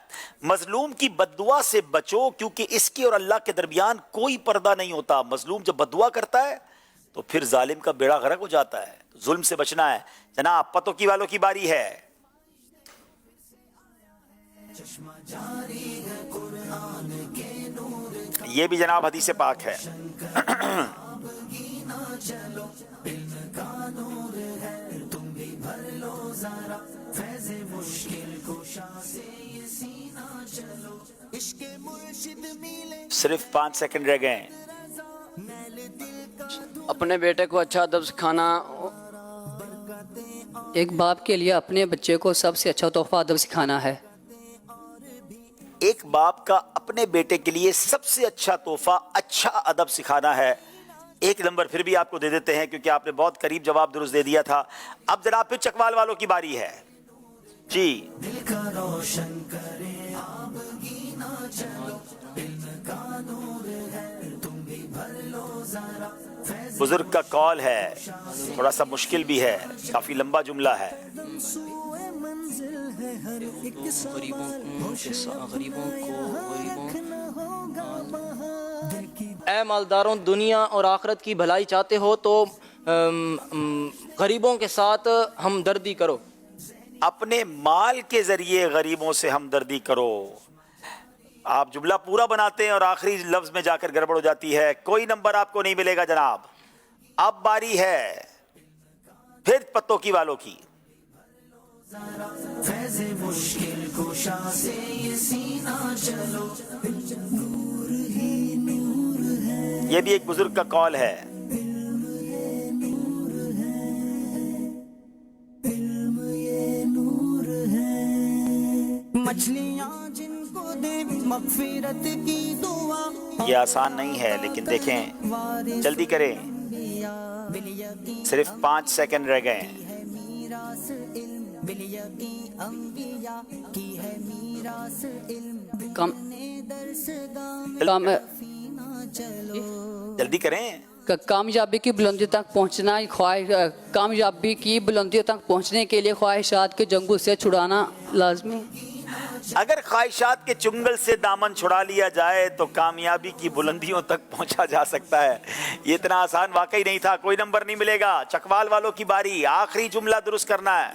مظلوم کی بددعا سے بچو کیونکہ اس کے اور اللہ کے درمیان کوئی پردہ نہیں ہوتا. مظلوم جب بددعا کرتا ہے تو پھر ظالم کا بیڑا غرق ہو جاتا ہے. ظلم سے بچنا ہے. جناب پتوکی والوں کی باری ہے. یہ بھی جناب حدیث پاک ہے. صرف 5 سیکنڈ رہ گئے. اپنے بیٹے کو اچھا ادب سکھانا. ایک باپ کے لیے اپنے بچے کو سب سے اچھا تحفہ ادب سکھانا ہے. ایک باپ کا اپنے بیٹے کے لیے سب سے اچھا تحفہ اچھا ادب سکھانا ہے. ایک نمبر پھر بھی آپ کو دے دیتے ہیں کیونکہ آپ نے بہت قریب جواب درست دے دیا تھا. اب جناب پھر چکوال والوں کی باری ہے. جی بزرگ کا کال ہے، تھوڑا سا مشکل بھی ہے، کافی لمبا جملہ ہے. اے مالداروں، دنیا اور آخرت کی بھلائی چاہتے ہو تو غریبوں کے ساتھ ہمدردی کرو. اپنے مال کے ذریعے غریبوں سے ہمدردی کرو. آپ جملہ پورا بناتے ہیں اور آخری لفظ میں جا کر گڑبڑ ہو جاتی ہے. کوئی نمبر آپ کو نہیں ملے گا جناب. اب باری ہے پھر پتوکی والوں کی. یہ بھی ایک بزرگ کا کال ہے. مچھلیاں جن کو دے مغفرت کی دعا. یہ آسان نہیں ہے لیکن دیکھیں جلدی کریں، صرف 5 سیکنڈ رہ گئے. جلدی کریں. کامیابی کی بلندی تک پہنچنا کامیابی کی بلندیوں تک پہنچنے کے لیے خواہشات کے جنگل سے چھڑانا لازمی. اگر خواہشات کے چنگل سے دامن چھڑا لیا جائے تو کامیابی کی بلندیوں تک پہنچا جا سکتا ہے. یہ اتنا آسان واقعی نہیں تھا. کوئی نمبر نہیں ملے گا. چکوال والوں کی باری. آخری جملہ درست کرنا ہے.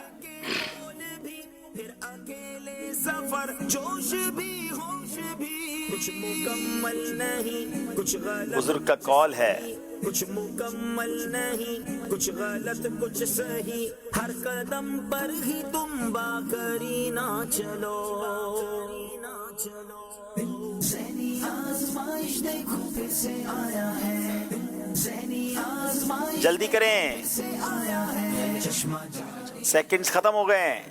سفر جوش بھی ہوش بھی کچھ مکمل نہیں کچھ غلط. بزرگ کا کال ہے. کچھ مکمل نہیں کچھ غلط کچھ صحیح ہر قدم پر ہی تم باکری نہ چلو. ذہنی آزمائش دیکھو پھر سے آیا ہے. ذہنی آزمائش جلدی کریں، سیکنڈز ختم ہو گئے.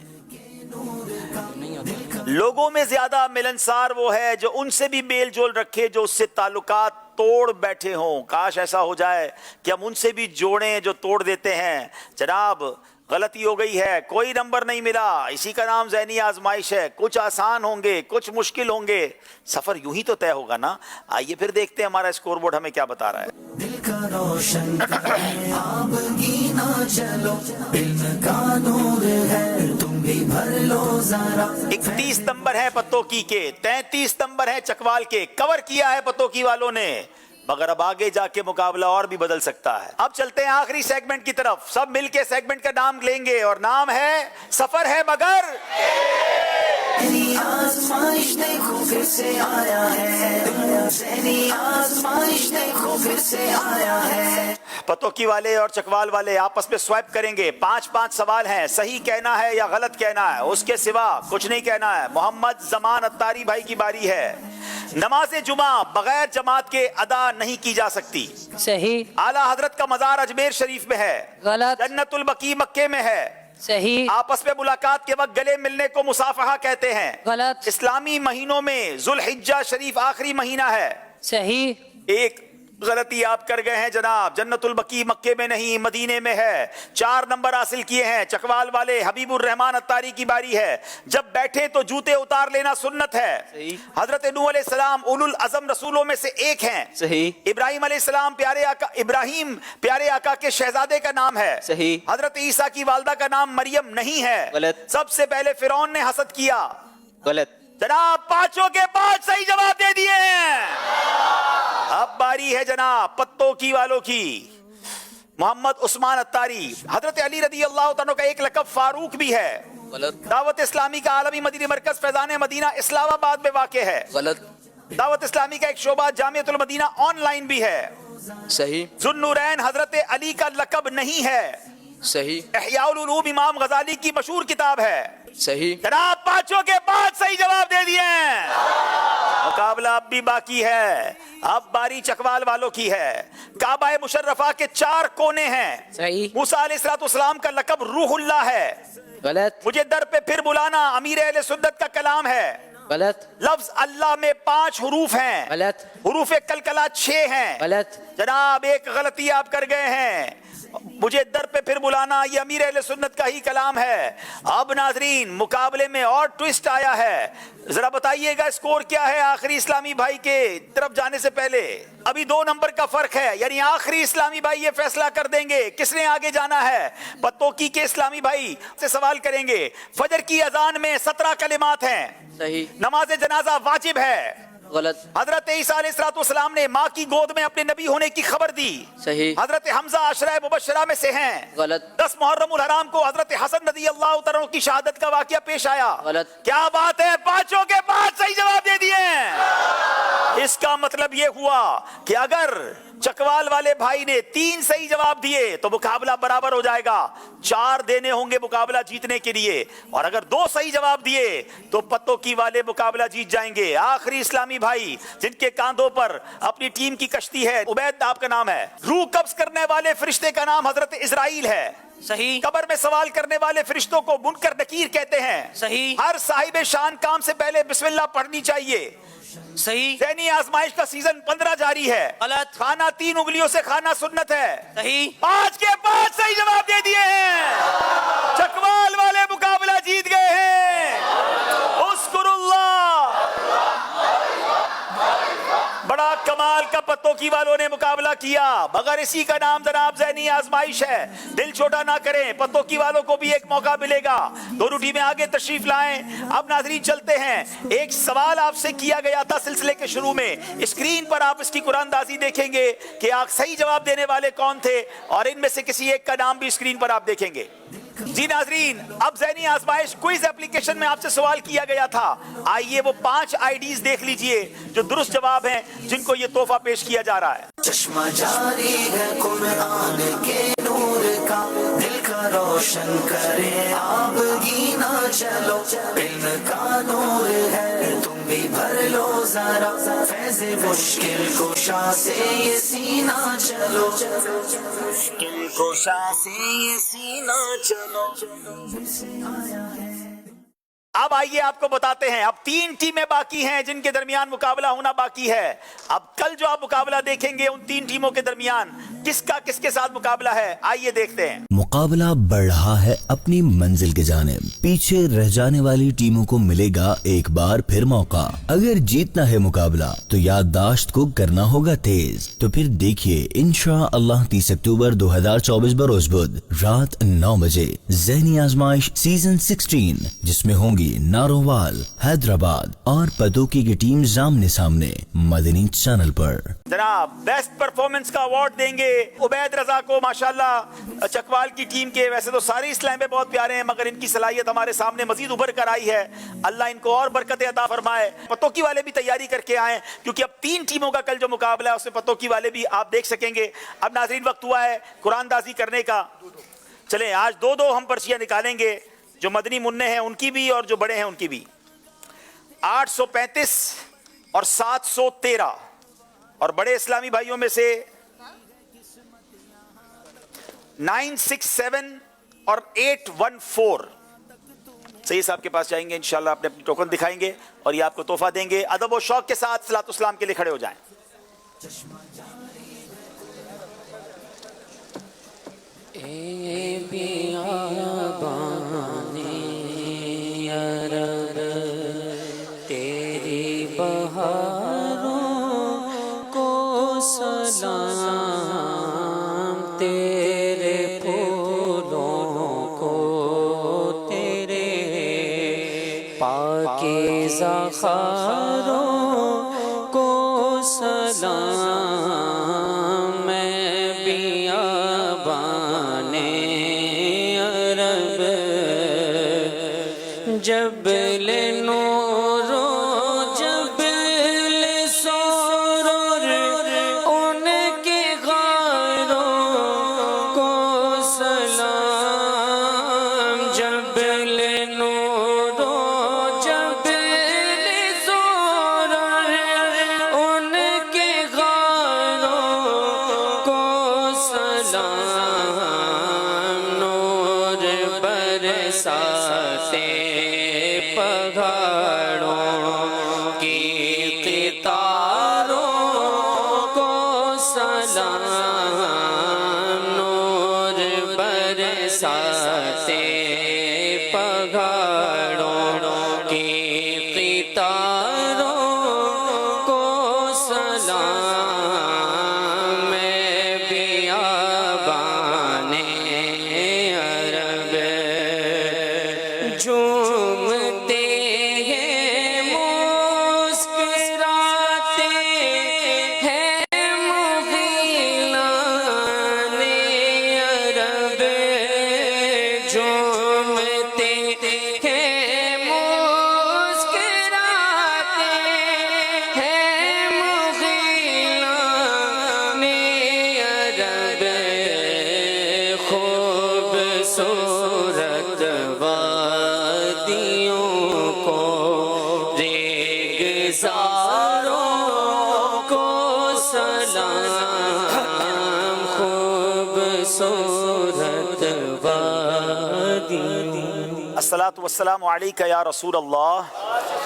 لوگوں میں زیادہ ملنسار وہ ہے جو ان سے بھی میل جول رکھے جو اس سے تعلقات توڑ بیٹھے ہوں. کاش ایسا ہو جائے کہ ہم ان سے بھی جوڑیں جو توڑ دیتے ہیں. جناب غلطی ہو گئی ہے. کوئی نمبر نہیں ملا. اسی کا نام ذہنی آزمائش ہے. کچھ آسان ہوں گے کچھ مشکل ہوں گے. سفر یوں ہی تو طے ہوگا نا. آئیے پھر دیکھتے ہیں ہمارا اسکور بورڈ ہمیں کیا بتا رہا ہے. دل کا روشن آپ گینا چلو علم کا نور ہے تم بھی بھر لو ذرا. 31 نمبر ہے پتوکی کے، 33 نمبر ہے چکوال کے. کور کیا ہے پتوکی والوں نے مگر اب آگے جا کے مقابلہ اور بھی بدل سکتا ہے. اب چلتے ہیں آخری سیگمنٹ کی طرف. سب مل کے سیگمنٹ کا نام لیں گے اور نام ہے سفر ہے مگر ذہنی آزمائش دیکھو پھر سے آیا ہے. ذہنی آزمائش دیکھو پھر سے آیا ہے. پتوکی والے اور چکوال والے آپس میں سوائپ کریں گے. 5 سوال ہیں. صحیح کہنا ہے یا غلط کہنا ہے، اس کے سوا کچھ نہیں کہنا ہے. محمد زمان اتاری بھائی کی باری ہے. نماز جمعہ بغیر جماعت کے ادا نہیں کی جا سکتی. صحیح. اعلیٰ حضرت کا مزار اجمیر شریف میں ہے. غلط. جنت البقیع مکے میں ہے. صحیح. آپس میں ملاقات کے وقت گلے ملنے کو مصافحہ کہتے ہیں. غلط. اسلامی مہینوں میں ذوالحجہ شریف آخری مہینہ ہے. صحیح. 1 गलती आप कर गए हैं जनाब। जन्नतुल बकी मक्के में नहीं मदीने में है। 4 नंबर हासिल किए हैं। चकवाल वाले हबीबुर रहमान अत्तारी की बारी है। जब बैठे तो जूते उतार लेना सुन्नत है। हजरत नूह अलैहिस्सलाम उलुल अज़म रसूलों में से एक हैं। सही। इब्राहिम अलैहिस्सलाम इब्राहिम प्यारे आका के शहजादे का नाम है। सही। हजरत ईसा की वालदा का नाम मरियम नहीं है। गलत। सबसे पहले फिरौन ने हसद किया। गलत। जनाब 5 के 5 सही जवाब दे दिए हैं। अब बारी है जनाब पत्तों की वालों की। मोहम्मद उस्मान अत्तारी। हजरत अली रदी अल्लाह तआला का एक लक़ब फारूक भी है। गलत। दावत इस्लामी का आलमी मदीनी मरकज फैजान मदीना इस्लामाबाद में वाक़ है। गलत। दावत इस्लामी का एक शोबा जामियतुल मदीना ऑनलाइन भी है। सही। जुन्नूरैन हजरत अली का लक़ब नहीं है। सही। इहयाउल उलूम इमाम गजाली की मशहूर किताब है। सही। जनाब 5 के 5 सही जवाब दे दिए हैं। मुकाबला अब भी बाकी है। अब बारी चकवाल वालों की है। काबा मुशर्रफा के 4 कोने हैं। सही। मूसा अलैहिस्सलाम का लक़ब रूहुल्लाह है। गलत। मुझे दर पे फिर बुलाना अमीर अहले सुन्नत का कलाम है। गलत। लफ्ज अल्लाह में 5 हुरूफ हैं। गलत। हुरूफ कलकला 6 हैं। गलत। जनाब एक गलती आप कर गए हैं। मुझे दर पे फिर बुलाना ये अमीर अहले सुन्नत का ही कलाम है। अब नाजरीन मुकाबले में और ट्विस्ट आया है। जरा बताइएगा स्कोर क्या है आखिरी इस्लामी भाई के तरफ जाने से पहले। अभी 2 नंबर का फर्क है, यानी आखिरी इस्लामी भाई ये फैसला कर देंगे किसने आगे जाना है। पत्तोकी के इस्लामी भाई से सवाल करेंगे। फजर की अजान में 17 कलिमात हैं। सही। नमाज जनाजा वाजिब है। गलत। हजरत ईसा अलैहिस्सलाम ने माँ की गोद में अपने नबी होने की खबर दी। सही। हजरत हमजा अशरा मुबशरा में से हैं। गलत। 10 मुहर्रम उल हराम को हजरत हसन रज़ी अल्लाह तआला की शहादत का वाकया पेश आया। गलत। क्या बात है 5 के 5 सही जवाब दे दिए। इसका मतलब ये हुआ कि अगर चकवाल वाले भाई ने 3 सही जवाब दिए तो मुकाबला बराबर हो जाएगा। 4 देने होंगे मुकाबला जीतने के लिए, और अगर 2 सही जवाब दिए तो पत्तों की वाले मुकाबला जीत जाएंगे। आखिरी इस्लामी भाई जिनके कांधों पर अपनी टीम की कश्ती है, उबैद आपका नाम है। रूह कब्ज करने वाले फरिश्ते का नाम हजरत इजराइल है। सही। कब्र में सवाल करने वाले फरिश्तों को मुनकर नकीर कहते हैं। सही। हर साहिब शान काम से पहले बिस्मिल्लाह पढ़नी चाहिए। सही। ज़हनी आजमाइश का सीजन 15 जारी है। गलत। खाना 3 उंगलियों से खाना सुन्नत है। सही। 5 के 5 सही जवाब दे दिए हैं। चकवाल वाले मुकाबला जीत गए हैं। उस्कुरुल्लाह। बड़ा कमाल का पत्तों की वालों ने मुकाबला किया, मगर इसी का नाम जनाब ज़हनी आजमाइश है। दिल छोटा ना करें, पत्तों की वालों को भी एक मौका मिलेगा। दोनों टीमें आगे तशरीफ लाएं। अब नाजरीन चलते हैं। एक सवाल आपसे किया गया था सिलसिले के शुरू में, स्क्रीन पर आप इसकी कुरानदाजी देखेंगे कि आप सही जवाब देने वाले कौन थे, और इनमें से किसी एक का नाम भी स्क्रीन पर आप देखेंगे। जी नाजरीन, अब ज़हनी आजमाइश क्विज एप्लीकेशन में आपसे सवाल किया गया था। आइए वो 5 आईडीज देख लीजिए जो दुरुस्त जवाब हैं, जिनको ये तोहफा पेश किया जा रहा है। चश्मा जारी है कुरान के नूर का, दिल का रोशन करे आप गीना चलो। इल्म का नूर है तुम भी भर लो जरा, फैज़े मुश्किल कुशा से ये सीना चलो। मुश्किल कुशा से ये सीना चलो। अब आइए आपको बताते हैं। अब 3 टीमें बाकी हैं जिनके दरमियान मुकाबला होना बाकी है। अब कल जो आप मुकाबला देखेंगे उन 3 टीमों के दरमियान किसका किसके साथ मुकाबला है, आइए देखते हैं। मुकाबला बढ़ रहा है अपनी मंजिल के जानिब। पीछे रह जाने वाली टीमों को मिलेगा एक बार फिर मौका। अगर जीतना है मुकाबला तो याददाश्त को करना होगा तेज। तो फिर देखिए इंशाअल्लाह 30 अक्टूबर 2024 बरोज बुध रात 9 बजे ज़हनी आजमाइश सीजन 16, जिसमें होंगी नारोवाल, हैदराबाद और पतोकी की टीम सामने सामने मदनी चैनल पर। जनाब बेस्ट परफॉर्मेंस का अवार्ड देंगे उबैद रजा को। माशाल्लाह चकवाल की टीम के वैसे तो सारे इस्लाम बहुत प्यारे हैं, मगर इनकी सलाहियत हमारे सामने मजीद उभर कर आई है। अल्लाह इनको और बरकत अता फरमाए। पतोकी वाले भी तैयारी करके आए, क्योंकि अब 3 टीमों का कल जो मुकाबला है उसमें पतोकी वाले भी आप देख सकेंगे। अब नाज़रीन वक्त हुआ है कुरानदाजी करने का। चलें आज 2-2 हम पर्चियां निकालेंगे, जो मदनी मुन्ने हैं उनकी भी और जो बड़े हैं उनकी भी। 835 और 713, और बड़े इस्लामी भाइयों में से 967 और 814 सही साहब के पास जाएंगे। इंशाल्लाह अपने अपनी टोकन दिखाएंगे और ये आपको तोहफा देंगे। अदब और शौक के साथ सलातो सलाम के लिए खड़े हो जाएं। تیری بہاروں کو سلام، تیرے پھولوں کو تیرے پاکیزہ خاروں کو سلام، میں بیابان عرب جبل نور و جبل سرور ان کے غاروں کو سلام، جبل نور و جبل سرور ان کے غاروں کو سلام، نور برساتے پہاڑوں کی قطاروں کو سلام، نور برساتے پہاڑوں کی قطاروں کو سلام، میں بیابان عرب جھومتے ہیں مسکراتے ہیں مغیلان عرب، جھومتے ہیں مسکراتے ہیں مغیلان عرب، خوبصورت وادیوں کو ریگزاروں کو سلام، خوبصورت وادیوں۔ الصلاة والسلام علیک یا رسول اللہ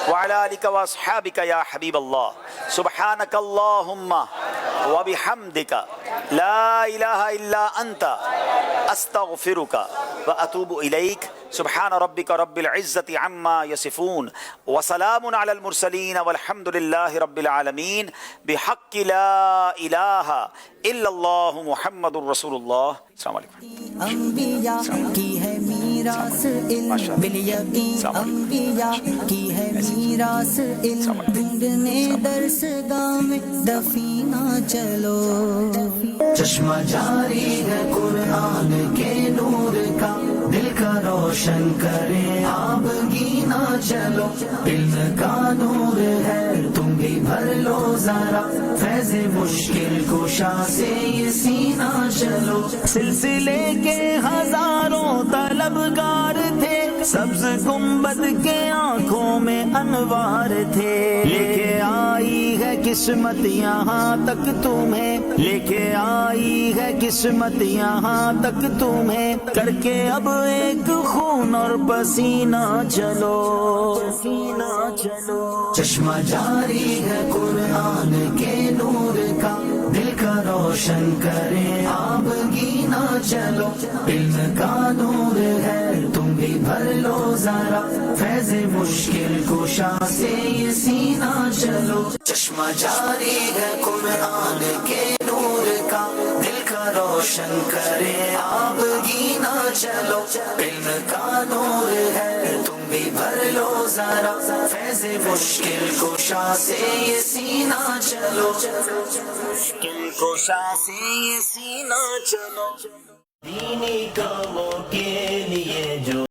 وعلی آلک واصحابک یا حبیب اللہ، سبحانک اللہم وبحمدک لا الہ الا انت استغفرک واتوب الیک، سبحان ربک رب العزت عما یصفون وسلام علی المرسلین والحمد للہ رب العالمین، بحق لا الہ الا اللہ محمد رسول اللہ۔ السلام علیکم۔ انبیاء کی ہے میراث علم، بالیقین انبیاء کی ہے میراث علم، ڈھونڈنے درس گاہ میں دفینہ چلو، چشمہ جاری ہے قرآن کے نور کا، دل کا روشن کرے آپ گینا چلو، علم کا نور ہے تم بھی بھر لو ذرا، فیض مشکل کشا سے یہ سینہ چلو، سلسلے کے ہزاروں طلبگار تھے، سبز گنبد کے آنکھوں میں انوار تھے، لے کے آئی ہے قسمت یہاں تک تمہیں، لے کے آئی ہے قسمت یہاں تک تمہیں، کر کے اب ایک خون اور پسینہ چلو، چشمہ جاری ہے قرآن کے نور کا، دل کا روشن کرے آپ گینا چلو، علم کا نور ہے تم بھی بھر لو ذرا، فیض مشکل کشا سے یہ سینہ چلو، چشمہ جاری ہے قرآن کے نور کا، دل کا روشن کرے آپ گینا چلو، علم کا نور ہے تم بھی بھر لو ذرا، فیض مشکل کشا سے یہ سینہ چلو، مشکل کشا سے یہ سینہ چلو، دینی کاموں کے لیے جو